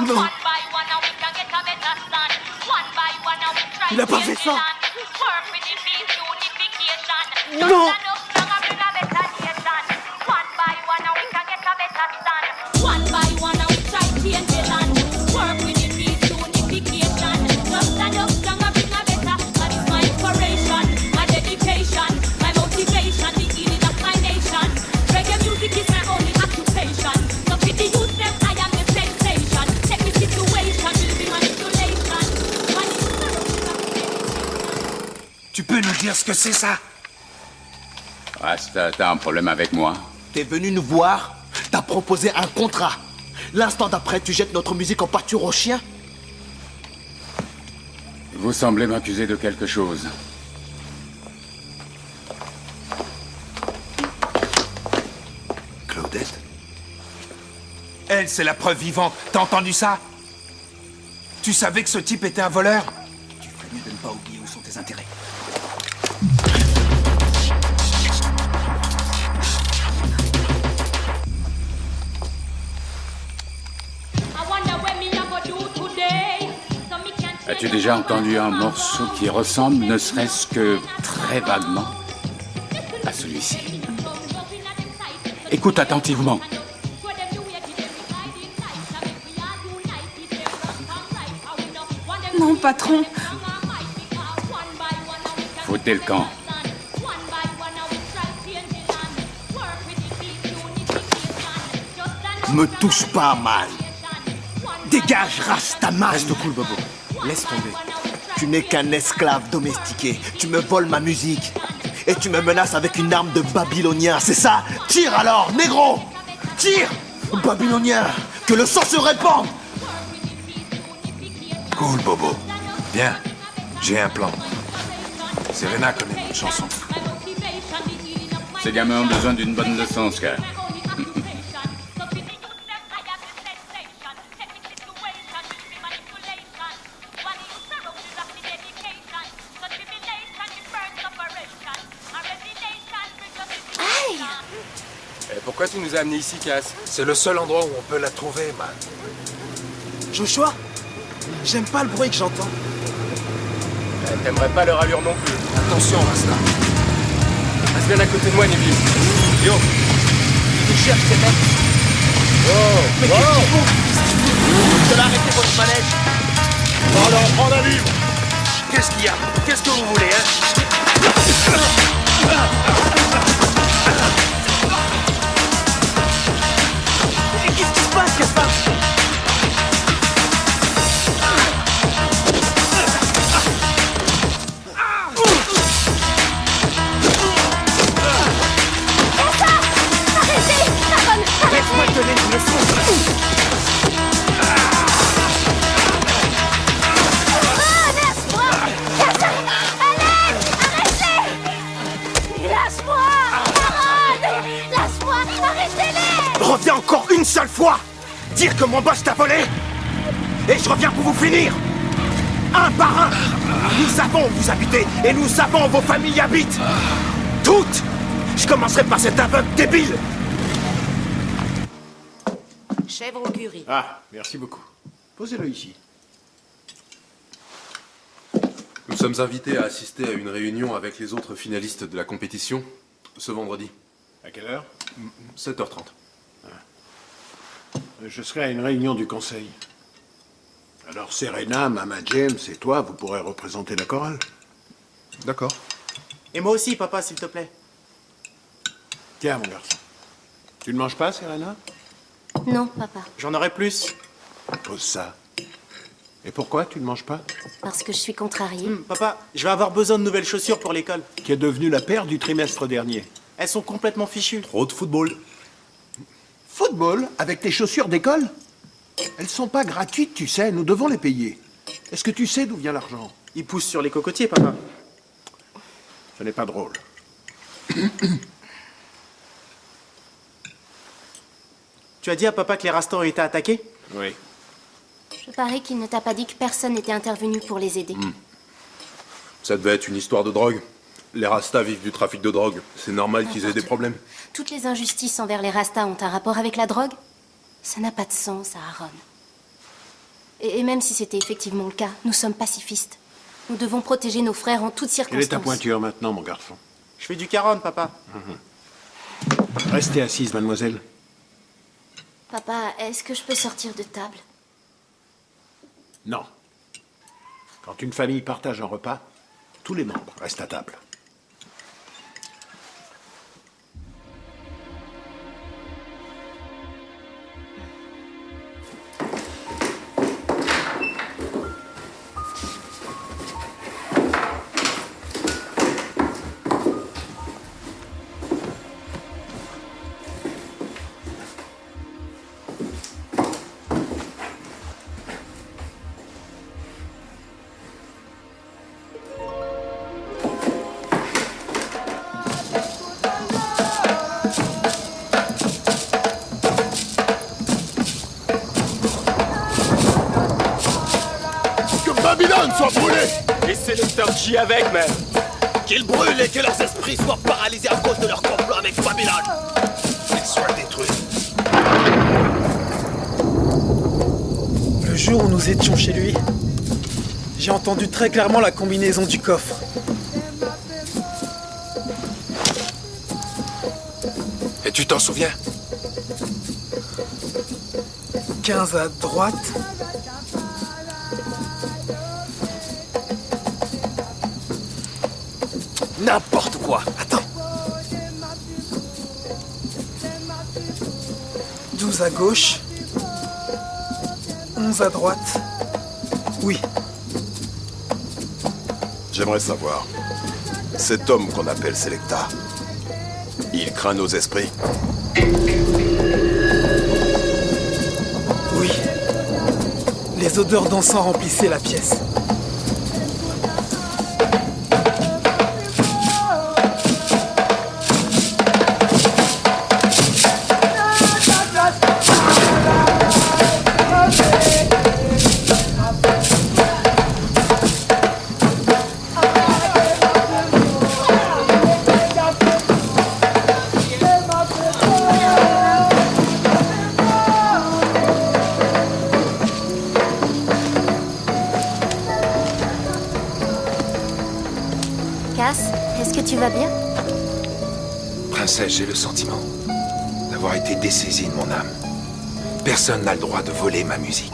Non. Il a pas fait ça. Non. Tu peux nous dire ce que c'est, ça? Rasta, t'as un problème avec moi? T'es venu nous voir, t'as proposé un contrat. L'instant d'après, tu jettes notre musique en pâture aux chiens? Vous semblez m'accuser de quelque chose. Claudette? Elle, c'est la preuve vivante. T'as entendu ça? Tu savais que ce type était un voleur? Tu ferais mieux de ne pas oublier où sont tes intérêts. As-tu déjà entendu un morceau qui ressemble, ne serait-ce que très vaguement, à celui-ci? Écoute attentivement. Non, patron. Foutez le camp. Me touche pas, mal. Dégage, Rastaman. Reste cool, Bobo. Laisse tomber. Tu n'es qu'un esclave domestiqué. Tu me voles ma musique. Et tu me menaces avec une arme de babylonien, c'est ça? Tire alors, négro! Tire! Babylonien! Que le sang se répande! Cool, Bobo. Viens, j'ai un plan. Serena connaît notre chanson. Ces gamins ont besoin d'une bonne leçon, Scar. Pourquoi tu nous as amenés ici, Cass? C'est le seul endroit où on peut la trouver, man. Joshua, j'aime pas le bruit que j'entends. T'aimerais pas leur allure non plus. Attention, Rasta. Reste bien à côté de moi, Nebby. Yo. Ils cherchent ces mecs. Oh. Mais qu'est-ce qu'ils font? Je vais arrêter votre manège. Alors, prends la livre. Qu'est-ce qu'il y a? Qu'est-ce que vous voulez, hein? Qu'est-ce qui se passe, Gaspard? dire que mon boss t'a volé? Et je reviens pour vous finir! Un par un! Nous savons où vous habitez, et nous savons où vos familles habitent! Toutes! Je commencerai par cet aveugle débile! Chèvre au curry. Ah, merci beaucoup. Posez-le ici. Nous sommes invités à assister à une réunion avec les autres finalistes de la compétition ce vendredi. À quelle heure? 7h30. Je serai à une réunion du conseil. Alors Serena, Mama James et toi, vous pourrez représenter la chorale. D'accord. Et moi aussi, papa, s'il te plaît. Tiens, mon garçon. Tu ne manges pas, Serena? Non, papa. J'en aurai plus. Pose ça. Et pourquoi tu ne manges pas? Parce que je suis contrariée. Papa, je vais avoir besoin de nouvelles chaussures pour l'école. Qui est devenue la paire du trimestre dernier. Elles sont complètement fichues. Trop de football. Football? Avec tes chaussures d'école? Elles sont pas gratuites, tu sais. Nous devons les payer. Est-ce que tu sais d'où vient l'argent? Ils poussent sur les cocotiers, papa. Ce n'est pas drôle. Tu as dit à papa que les Rastas ont été attaqués? Oui. Je parie qu'il ne t'a pas dit que personne n'était intervenu pour les aider. Ça devait être une histoire de drogue. Les Rastas vivent du trafic de drogue. C'est normal qu'ils aient des problèmes. Toutes les injustices envers les Rastas ont un rapport avec la drogue? Ça n'a pas de sens, Aaron. Et même si c'était effectivement le cas, nous sommes pacifistes. Nous devons protéger nos frères en toutes circonstances. Quelle est ta pointure maintenant, mon garçon? Je fais du caron, papa. Restez assise, mademoiselle. Papa, est-ce que je peux sortir de table? Non. Quand une famille partage un repas, tous les membres restent à table. Babylone soit brûlée! Et c'est les Dr. J avec, même! Qu'ils brûlent et que leurs esprits soient paralysés à cause de leur complot avec Babylone! Qu'ils soient détruits! Le jour où nous étions chez lui, j'ai entendu très clairement la combinaison du coffre. Et tu t'en souviens? 15 à droite. N'importe quoi! Attends! 12 à gauche. 11 à droite. Oui. J'aimerais savoir, cet homme qu'on appelle Selecta, il craint nos esprits? Oui. Les odeurs d'encens remplissaient la pièce. Est-ce que tu vas bien? Princesse, j'ai le sentiment d'avoir été dessaisi de mon âme. Personne n'a le droit de voler ma musique.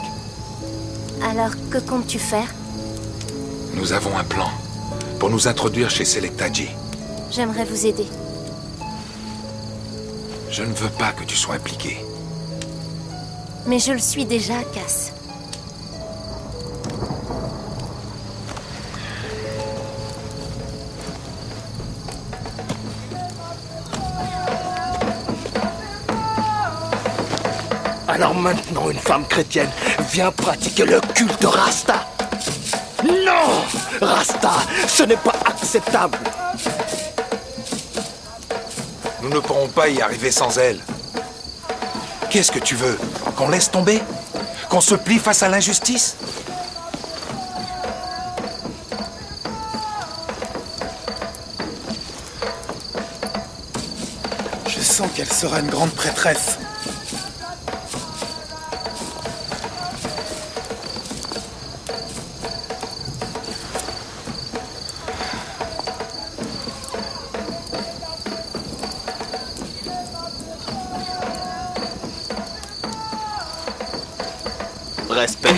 Alors, que comptes-tu faire? Nous avons un plan pour nous introduire chez Selecta J. J'aimerais vous aider. Je ne veux pas que tu sois impliqué. Mais je le suis déjà, Cass. Alors maintenant, une femme chrétienne vient pratiquer le culte Rasta. Non! Rasta, ce n'est pas acceptable. Nous ne pourrons pas y arriver sans elle. Qu'est-ce que tu veux? Qu'on laisse tomber? Qu'on se plie face à l'injustice? Je sens qu'elle sera une grande prêtresse. Respect.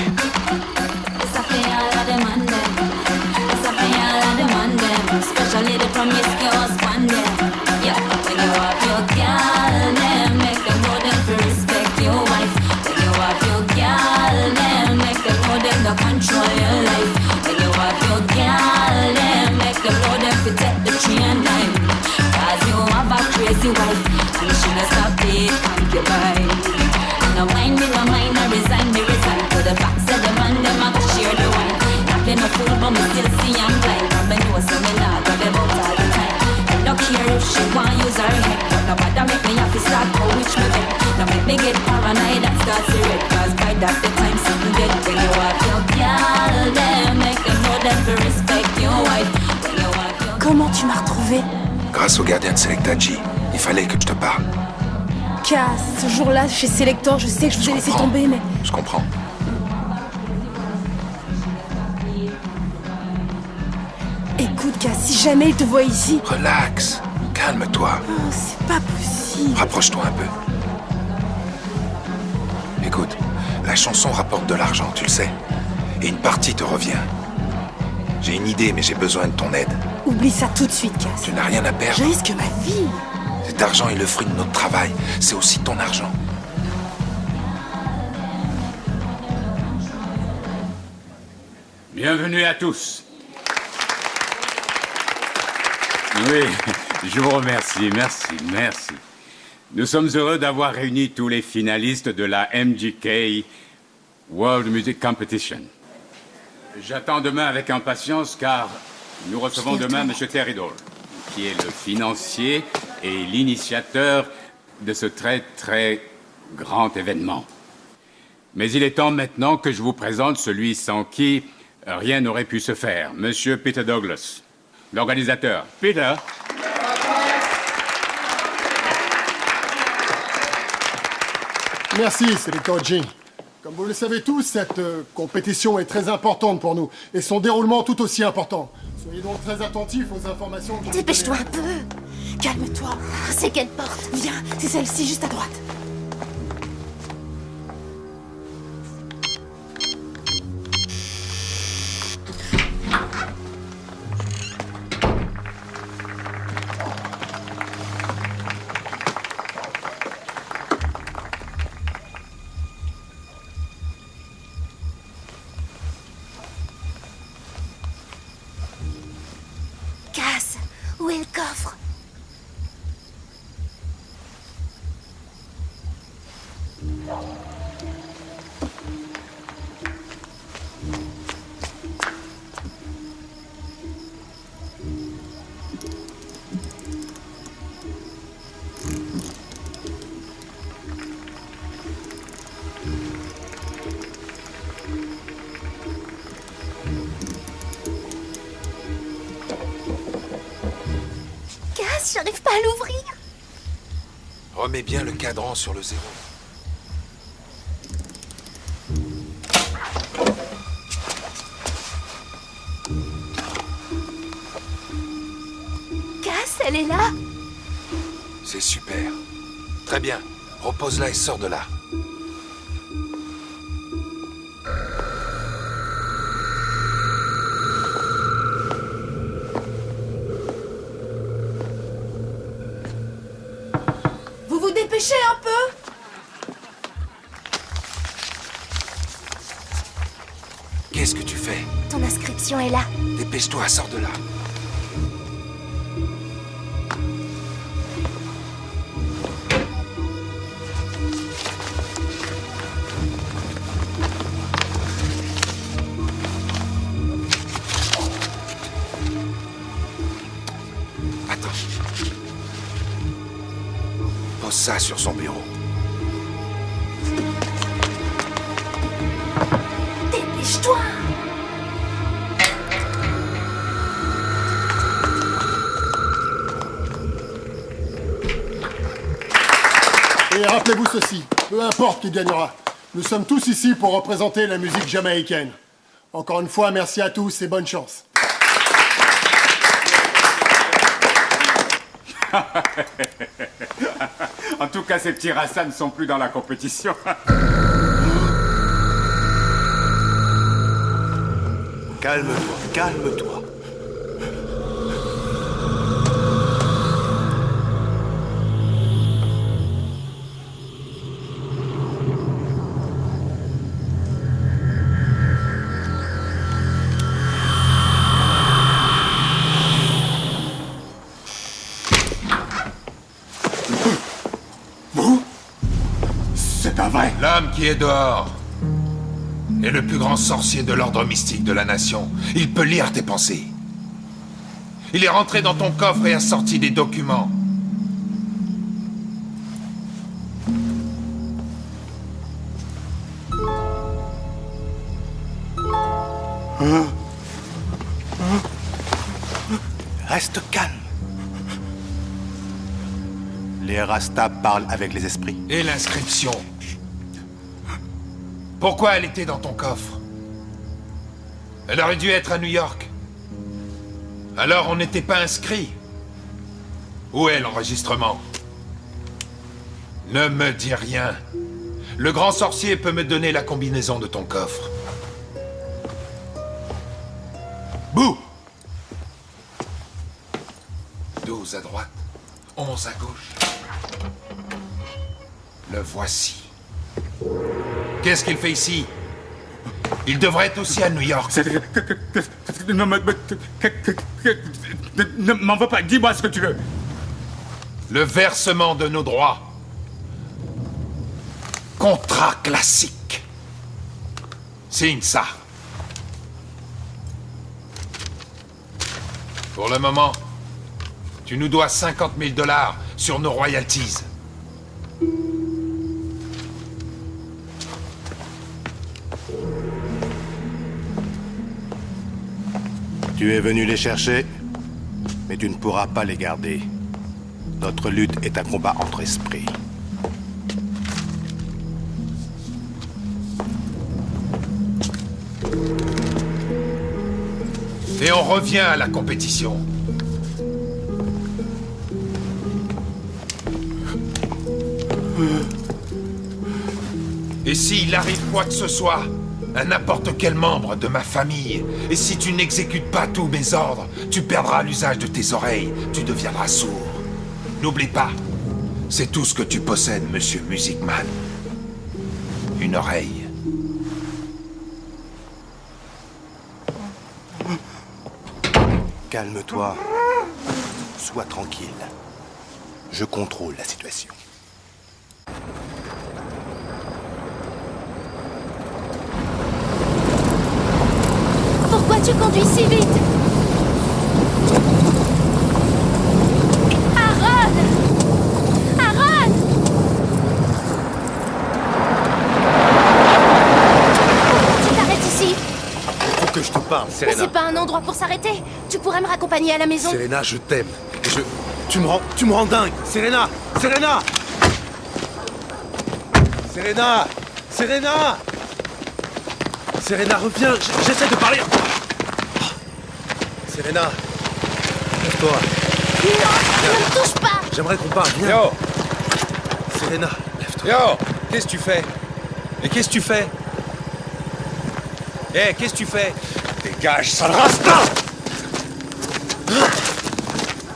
Especially the promiscuous one them. Yeah, when you have your girl, them make them know them to respect your wife. When you have your girl, them make them know them to control your life. When you have your girl, them make them know them to take the train line. Cause you have a crazy wife, and she not stop it, concubine. No mind me, no mind, I resign to the facts of the man, them I share the wine. Nothing no fool, but me still see I'm blind. But me know some me not got them out all the time. I don't care if she want use her head, but no matter make me have to start go which me get. Now make me get paranoid and start to red, cause by that the time something dead. When you have your girl, them make them know them to respect your wife. When you have your... Comment tu m'as retrouvé? Grâce au gardien de Selecta G. Il fallait que je te parle. Cass, ce jour-là, chez Selector, je sais que je vous ai laissé tomber, mais... Je comprends. Écoute, Cass, si jamais il te voit ici... Relax, calme-toi. Oh, c'est pas possible. Rapproche-toi un peu. Écoute, la chanson rapporte de l'argent, tu le sais. Et une partie te revient. J'ai une idée, mais j'ai besoin de ton aide. Oublie ça tout de suite, Cass. Tu n'as rien à perdre. Je risque ma vie. Cet argent est le fruit de notre travail. C'est aussi ton argent. Bienvenue à tous. Oui, je vous remercie, merci. Nous sommes heureux d'avoir réuni tous les finalistes de la MGK World Music Competition. J'attends demain avec impatience car nous recevons demain M. Terry Dole, qui est le financier et l'initiateur de ce très grand événement. Mais il est temps maintenant que je vous présente celui sans qui rien n'aurait pu se faire, M. Peter Douglas, l'organisateur. Peter. Merci, Selector G. Comme vous le savez tous, cette compétition est très importante pour nous, et son déroulement tout aussi important. Soyez donc très attentifs aux informations... Dépêche-toi un peu. Calme-toi. C'est quelle porte? Viens, c'est celle-ci, juste à droite. Cass, où est le coffre? Cass, j'arrive pas à l'ouvrir. Remets bien le cadran sur le zéro. Cass, elle est là. C'est super. Très bien. Repose-la et sors de là. Vous vous dépêchez un peu? Qu'est-ce que tu fais? Ton inscription est là. Dépêche-toi, sors de là. Attends. Pose ça sur son bureau. Et rappelez-vous ceci, peu importe qui gagnera, nous sommes tous ici pour représenter la musique jamaïcaine. Encore une fois, merci à tous et bonne chance. En tout cas, ces petits Rastas ne sont plus dans la compétition. Calme-toi, calme-toi. C'est pas vrai. L'homme qui est dehors est le plus grand sorcier de l'ordre mystique de la nation. Il peut lire tes pensées. Il est rentré dans ton coffre et a sorti des documents. Reste calme. Les Rastas parlent avec les esprits. Et l'inscription? Pourquoi elle était dans ton coffre? Elle aurait dû être à New York. Alors on n'était pas inscrit. Où est l'enregistrement? Ne me dis rien. Le grand sorcier peut me donner la combinaison de ton coffre. Bouh! 12 à droite, 11 à gauche. Le voici. Qu'est-ce qu'il fait ici? Il devrait être aussi à New York. Ne m'en veux pas, dis-moi ce que tu veux. Le versement de nos droits. Contrat classique. Signe ça. Pour le moment, tu nous dois 50 000 $ sur nos royalties. Tu es venu les chercher, mais tu ne pourras pas les garder. Notre lutte est un combat entre esprits. Et on revient à la compétition. Et s'il arrive quoi que ce soit à n'importe quel membre de ma famille, et si tu n'exécutes pas tous mes ordres, tu perdras l'usage de tes oreilles, tu deviendras sourd. N'oublie pas, c'est tout ce que tu possèdes, monsieur Music Man. Une oreille. Calme-toi. Sois tranquille. Je contrôle la situation. Pourquoi tu conduis si vite? Aaron! Aaron! Pourquoi tu t'arrêtes ici? Faut que je te parle, Mais Serena. c'est pas un endroit pour s'arrêter. Tu pourrais me raccompagner à la maison. Serena, je t'aime. Tu me rends dingue. Serena! Serena! Serena! Serena! Serena, reviens. J'essaie de parler. Serena, lève-toi. Non, ne me touche pas. J'aimerais qu'on parle. Viens. Yo! Serena, lève-toi. Yo! Qu'est-ce que tu fais? Et qu'est-ce que tu fais? Eh, qu'est-ce que tu fais? Dégage, sale rasta!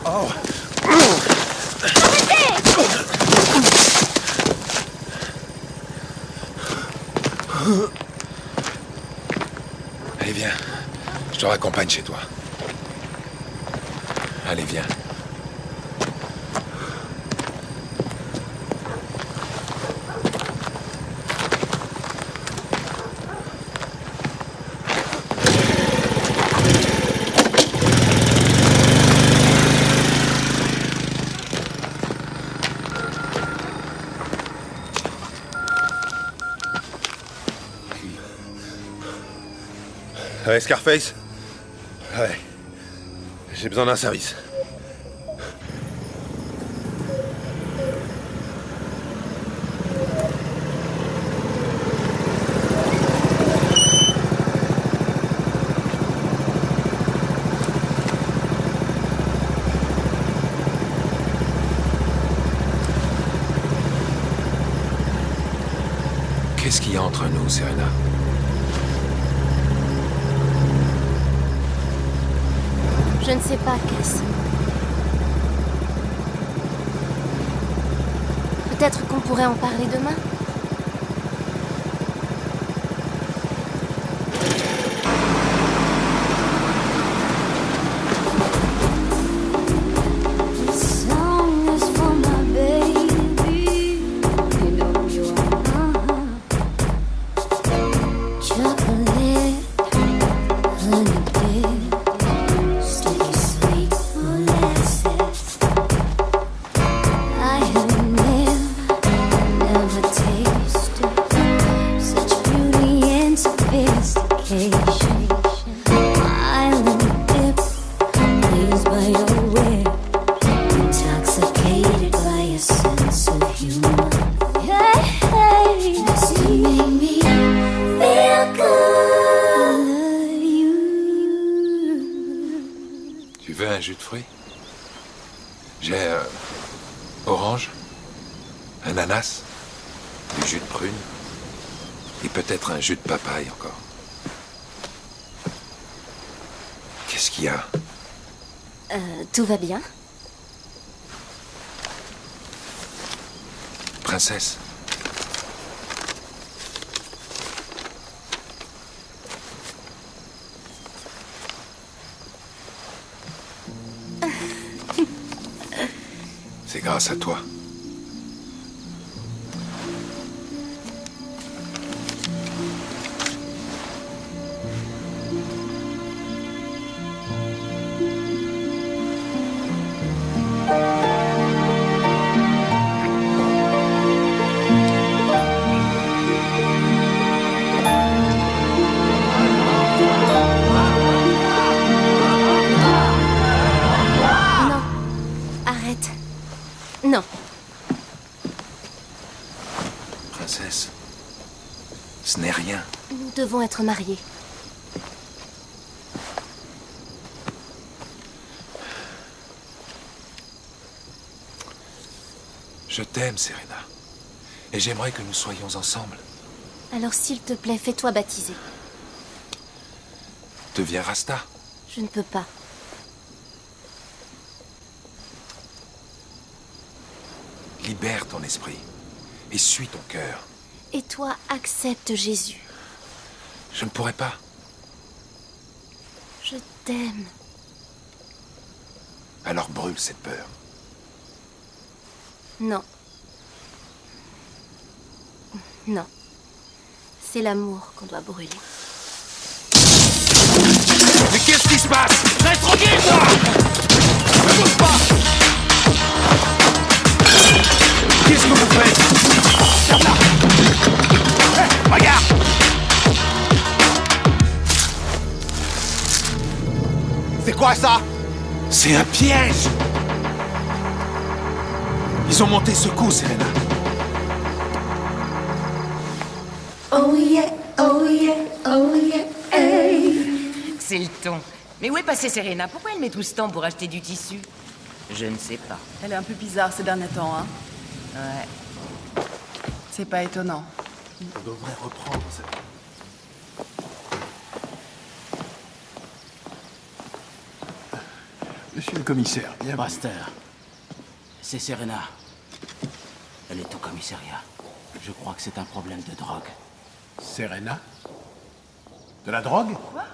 Oh. Allez, viens. Je te raccompagne chez toi. Allez, viens. Ouais, Scarface? Ouais. J'ai besoin d'un service. Qu'est-ce qu'il y a entre nous, Serena? Je ne sais pas, Cass. Peut-être qu'on pourrait en parler demain? Tu veux un jus de fruits? J'ai orange, ananas, du jus de prune et peut-être un jus de papaye encore. Qu'est-ce qu'il y a? Tout va bien? Princesse. C'est grâce à toi. Non. Princesse, ce n'est rien. Nous devons être mariés. Je t'aime, Serena. Et j'aimerais que nous soyons ensemble. Alors s'il te plaît, fais-toi baptiser. Deviens Rasta. Je ne peux pas. Libère ton esprit et suis ton cœur. Et toi, accepte Jésus. Je ne pourrais pas. Je t'aime. Alors brûle cette peur. Non. Non. C'est l'amour qu'on doit brûler. Mais qu'est-ce qui se passe? Reste tranquille, toi! Ne bouge pas! Qu'est-ce que vous faites? Regarde là! Hey, regarde! C'est quoi ça? C'est un piège! Ils ont monté ce coup, Serena. Oh yeah, oh yeah, oh yeah, hey. C'est le ton. Mais où est passée Serena? Pourquoi elle met tout ce temps pour acheter du tissu? Je ne sais pas. Elle est un peu bizarre ces derniers temps, hein. Ouais. C'est pas étonnant. On devrait reprendre ça. Monsieur le commissaire, bien. Buster, c'est Serena. Elle est au commissariat. Je crois que c'est un problème de drogue. Serena? De la drogue? Quoi?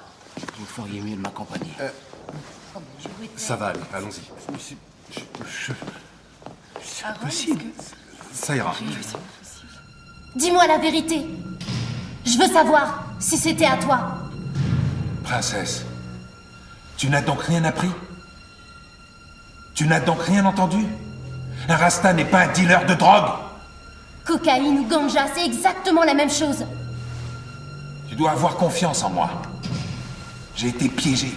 Vous feriez mieux de m'accompagner. Ça va aller, allons-y. C'est impossible. Ça ira. Dis-moi la vérité. Je veux savoir si c'était à toi. Princesse, tu n'as donc rien appris? Tu n'as donc rien entendu? Un Rasta n'est pas un dealer de drogue. Cocaïne ou ganja, c'est exactement la même chose. Tu dois avoir confiance en moi. J'ai été piégé.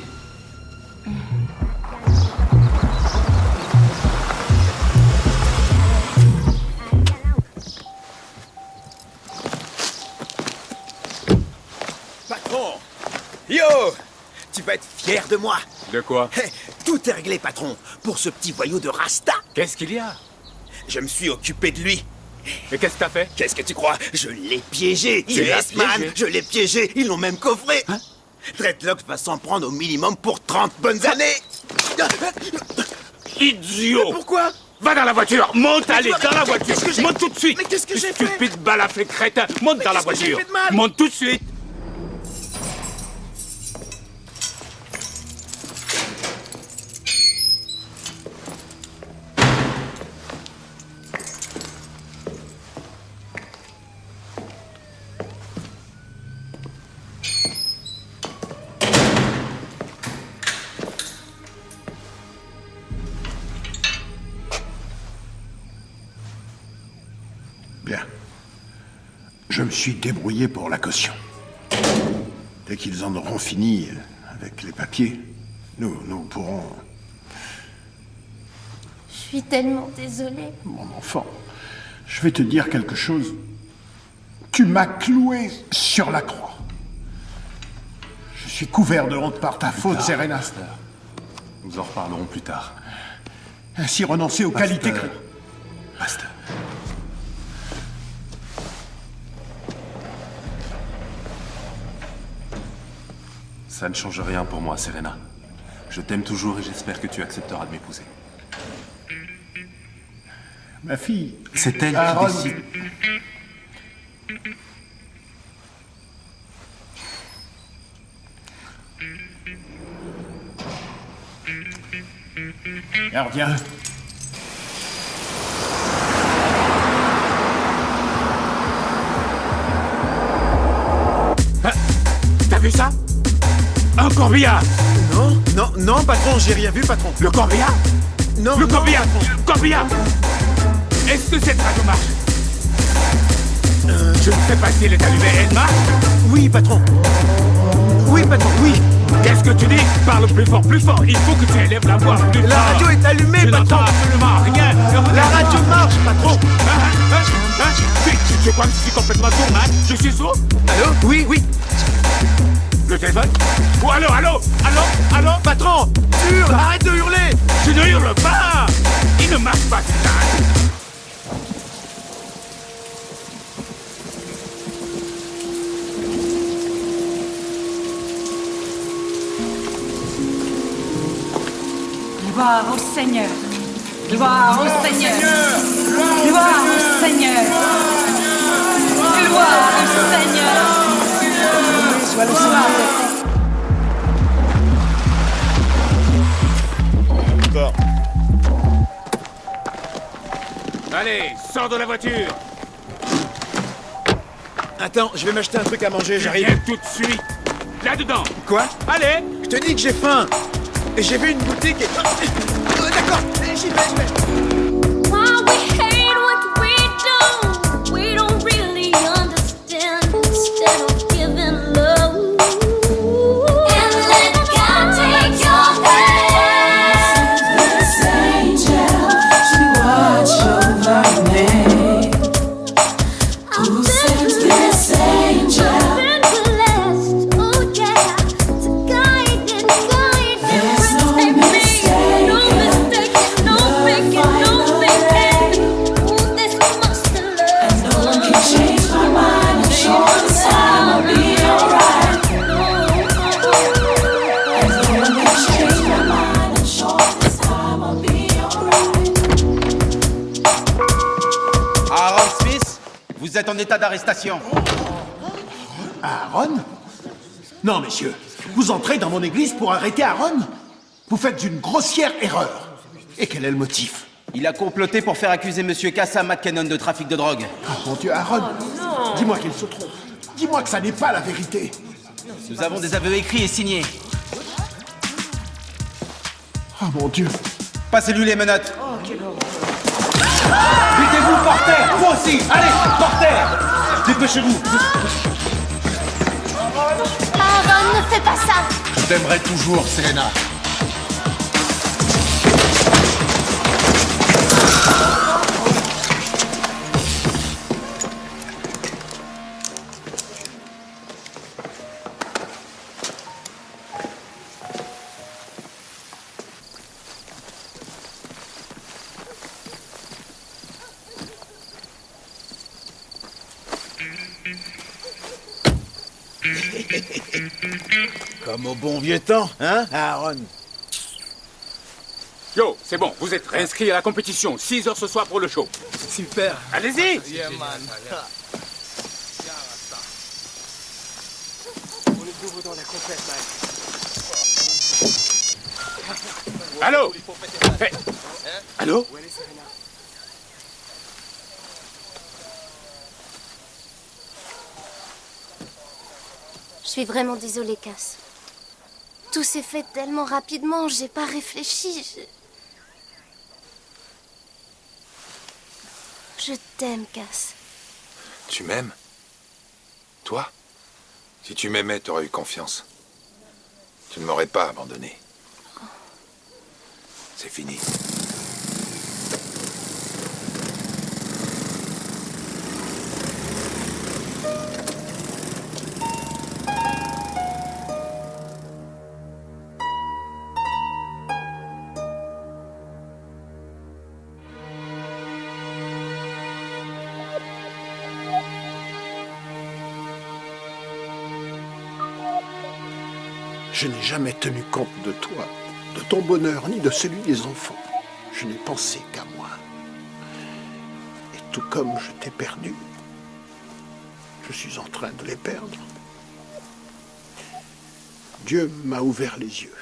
Patron! Yo! Tu vas être fier de moi. De quoi? Tout est réglé, patron, pour ce petit voyou de Rasta. Qu'est-ce qu'il y a? Je me suis occupé de lui. Et qu'est-ce que t'as fait? Qu'est-ce que tu crois? Je l'ai piégé. Tu l'as Yes, man, piégé? je l'ai piégé. Ils l'ont même coffré. Dreadlocks va s'en prendre au minimum pour 30 bonnes années. Idiot! Pourquoi? Va dans la voiture! Monte, allez, dans la voiture! Qu'est-ce que j'ai- Monte tout de suite! Mais qu'est-ce que j'ai fait? Stupide balafré crétin! Monte dans la qu'est-ce que j'ai voiture! fait de mal? Monte tout de suite! Bien. Je me suis débrouillé pour la caution. Dès qu'ils en auront fini avec les papiers, nous pourrons... Je suis tellement désolée. Mon enfant, je vais te dire quelque chose. Tu m'as cloué sur la croix. Je suis couvert de honte par ta faute, Serena. Nous en reparlerons plus tard. Ainsi renoncer aux qualités... Basta. Ça ne change rien pour moi, Serena. Je t'aime toujours et j'espère que tu accepteras de m'épouser. Ma fille... C'est elle Aaron. qui décide. Gardien. T'as vu ça? Un corbillard! Non, patron, j'ai rien vu, patron. Le corbillard? Non, Le non, corbillard! patron. Le corbillard! Est-ce que cette radio marche? Je ne sais pas si elle est allumée. Elle marche? Oui, patron. Oui, patron, oui. Qu'est-ce que tu dis? Parle plus fort, plus fort. Il faut que tu élèves la voix plus fort. La radio est allumée, Je patron. n'entends absolument rien. La radio marche, patron. Tu crois que je suis complètement sourd, man? Je suis sourd? Allô? Oui, oui. Le téléphone? Oh, allô? Patron, hurle, arrête de hurler. Je ne hurle pas! Il ne marche pas, putain! Gloire au Seigneur. Gloire au Seigneur. Gloire au Seigneur. Gloire au Seigneur. Sois le Seigneur. Encore. Allez, sors de la voiture! Attends, je vais m'acheter un truc à manger, j'arrive. Viens tout de suite! Là-dedans! Quoi? Allez! Je te dis que j'ai faim. Et j'ai vu une boutique et... D'accord, j'y vais. Why we hate what we don't really understand. Instead of giving love, and let God take your hand. This angel, she watch over me. Who sent this angel? I've been blessed, oh yeah, to guide and There's no mistake. no mistake, no thinking, no thinking. Ooh, this must have loved. No one can change my mind. I'm sure this time I'll be alright. And no one can change my mind. I'm sure this time I'll be alright. Aaron Smith, vous êtes en état d'arrestation. Aaron? Non, messieurs. Vous entrez dans mon église pour arrêter Aaron? Vous faites une grossière erreur. Et quel est le motif? Il a comploté pour faire accuser Monsieur Casa McKinnon de trafic de drogue. Oh mon Dieu, Aaron. Dis-moi qu'il se trompe. Dis-moi que ça n'est pas la vérité. Nous avons des aveux écrits et signés. Oh mon Dieu. Passez-lui les menottes. Mettez-vous par terre, vous aussi. Allez, par terre. Dépêchez-vous. Aaron, ne fais pas ça. Je t'aimerai toujours, Serena. Comme au bon vieux temps, hein, Aaron? Yo, c'est bon, vous êtes réinscrits à la compétition. 6 heures ce soir pour le show. Super. Allez-y. Yeah, man. On est nouveau dans la compète, man. Allô? Hey. Allô? Je suis vraiment désolée, Cass. Tout s'est fait tellement rapidement, j'ai pas réfléchi. Je t'aime, Cass. Tu m'aimes? Toi? Si tu m'aimais, t'aurais eu confiance. Tu ne m'aurais pas abandonné. C'est fini. Je n'ai jamais tenu compte de toi, de ton bonheur, ni de celui des enfants. Je n'ai pensé qu'à moi. Et tout comme je t'ai perdu, je suis en train de les perdre. Dieu m'a ouvert les yeux.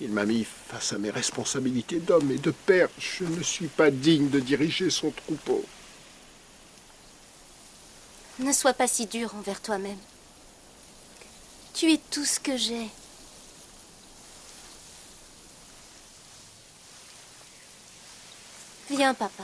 Il m'a mis face à mes responsabilités d'homme et de père. Je ne suis pas digne de diriger son troupeau. Ne sois pas si dur envers toi-même. Tu es tout ce que j'ai. Viens, papa.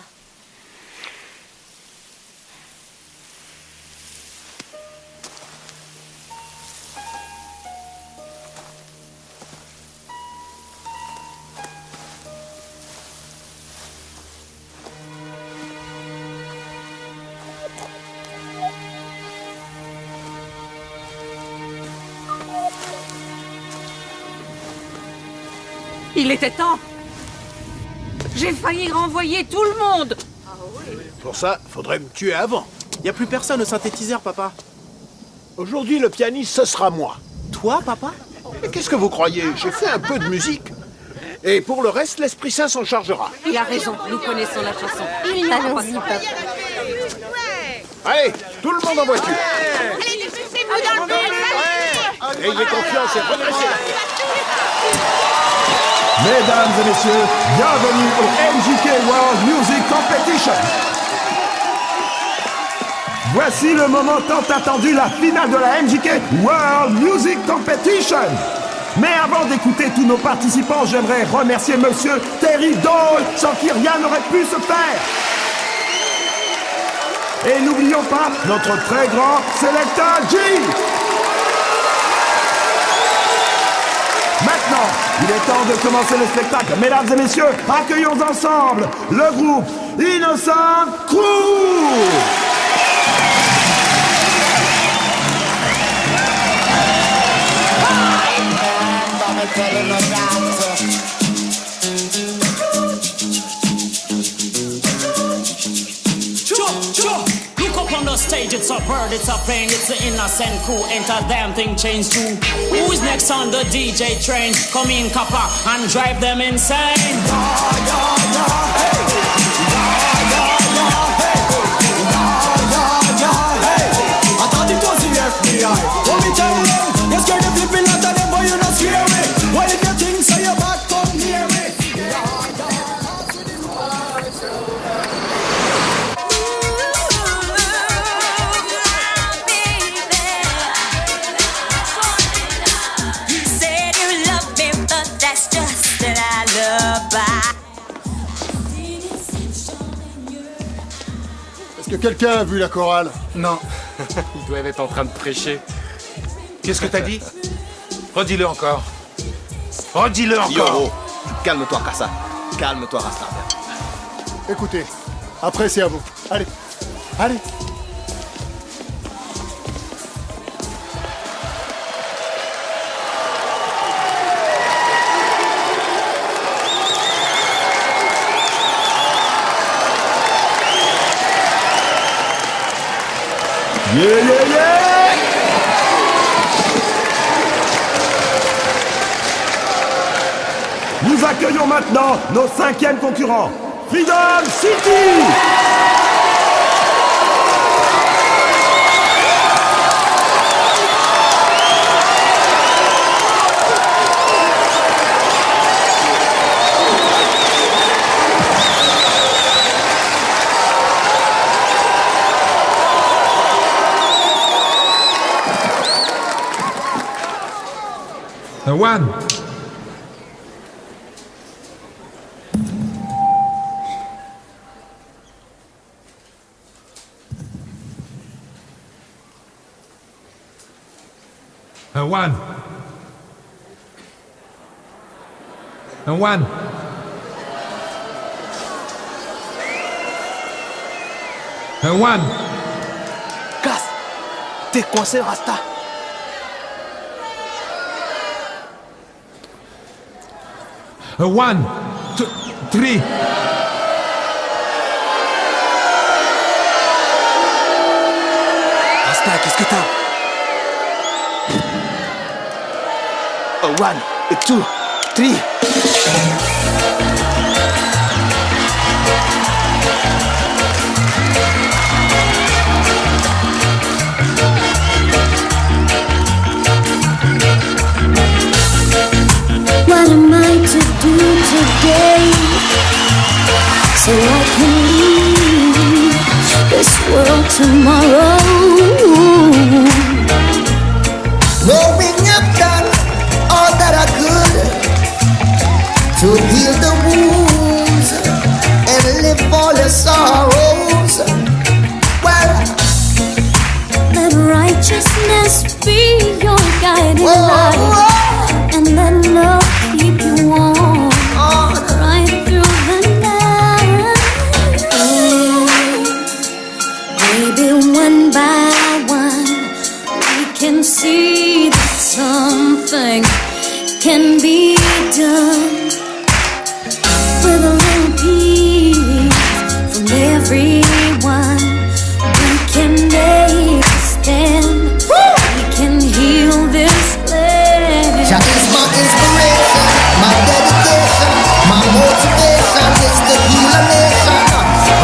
Il était temps. J'ai failli renvoyer tout le monde. Pour ça, faudrait me tuer avant. Y a plus personne au synthétiseur, papa. Aujourd'hui, le pianiste, ce sera moi. Toi, papa? Mais qu'est-ce que vous croyez? J'ai fait un peu de musique. Et pour le reste, l'Esprit Saint s'en chargera. Il a raison, nous connaissons la chanson. Allons-y, papa. Allez, tout le monde en voiture. Allez, dépêchez-vous dans le bus. Ayez confiance et redressez la tête. Mesdames et messieurs, bienvenue au MJK World Music Competition. Voici le moment tant attendu, la finale de la MJK World Music Competition. Mais avant d'écouter tous nos participants, j'aimerais remercier Monsieur Terry Dole, sans qui rien n'aurait pu se faire. Et n'oublions pas notre très grand Selecta G. Maintenant, il est temps de commencer le spectacle. Mesdames et messieurs, accueillons ensemble le groupe Innocent Crew. Look up on the stage, it's a bird, it's a plane, it's the Innocent Crew, ain't a damn thing changed too. Who is next on the DJ train? Come in, copper, and drive them insane. I thought it was the FBI. Let me tell you, you're scared of flipping out of them, but you're not scary. Well, if you think so, you're back, come near me. Said you love me, but that's just an alibi. Est-ce que quelqu'un a vu la chorale? Non. Ils doivent être en train de prêcher. Qu'est-ce que t'as dit? Redis-le encore. Redis-le encore. Yo, calme-toi, Kassa. Calme-toi, Rasta. Écoutez, après c'est à vous. Allez, allez. Yeah, yeah, yeah! Nous accueillons maintenant nos 5e concurrents. Freedom City! One. One. One. One. Casse! T'es coincé, Rasta! One, two, three. Rasta, qu'est-ce que t'as? One, two, three. What am I to do today so I can leave this world tomorrow? Knowing I've done all that I could to heal the wounds and live all the sorrows. Well, let righteousness be your guiding light, and let love keep you warm right through the night. Maybe one by one we can see that something can be done with a little peace from everyone. We can make a stand. We can heal this land. Jah is my inspiration, my dedication, my motivation is to heal a nation.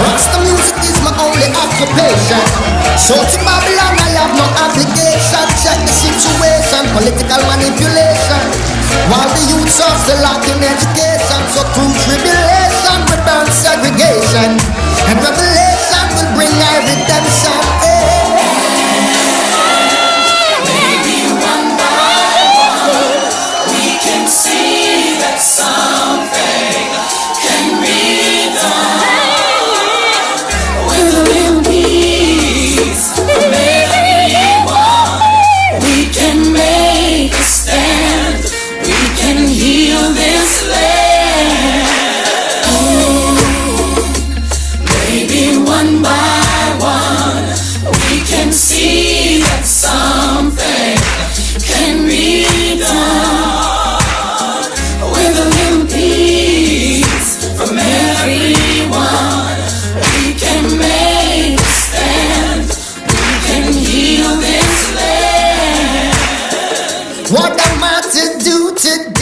Rasta music is my only occupation. So to Babylon I have no obligation. Check the situation, political manipulation, while the youth are still lacking education. So through tribulation we burn segregation, and revelation will bring our redemption. Maybe one by one we can see that something can be done with a little peace from everyone. We can make a stand. We can heal this land. Maybe one by one we can see that something can be done with a little peace from everyone. We can make a stand. We can heal this land. What am I to do today?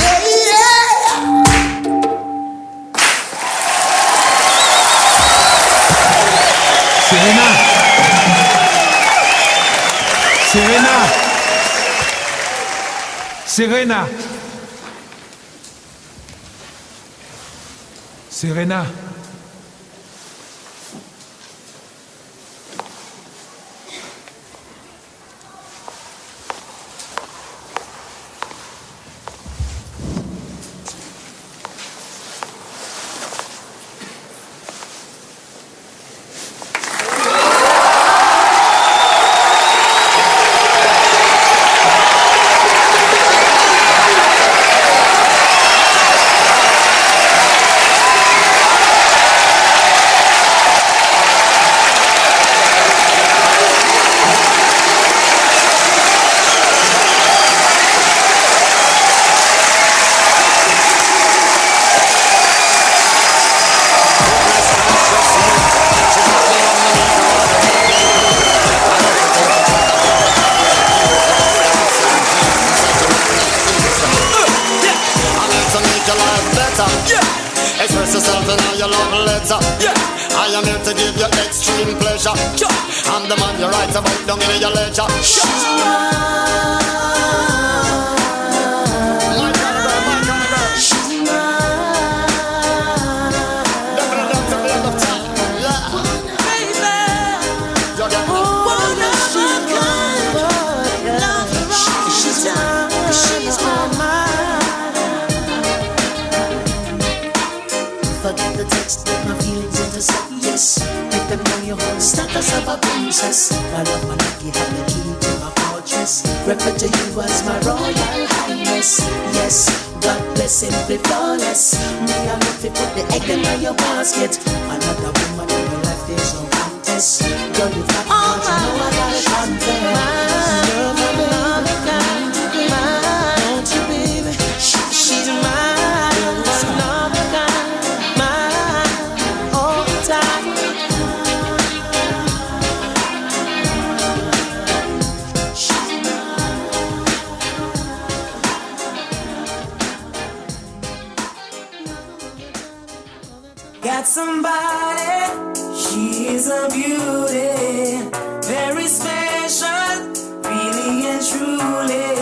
Serena. Serena. Serena. Serena. better. Yeah. Express yourself in all your love letter. Yeah. I am here to give you extreme pleasure. Yeah. I'm the man you write about down in your ledger. Make them know your whole status of a princess. My love, my lucky, have the key to my fortress. Refer to you as my royal highness. Yes, God bless, simply flawless. Me, I'm not to put the egg in your basket. Another woman in my life, there's no contest. Girl, you got me, you know I gotta confess. Don't you, baby? She's mine. Got somebody, she's a beauty, very special, really and truly.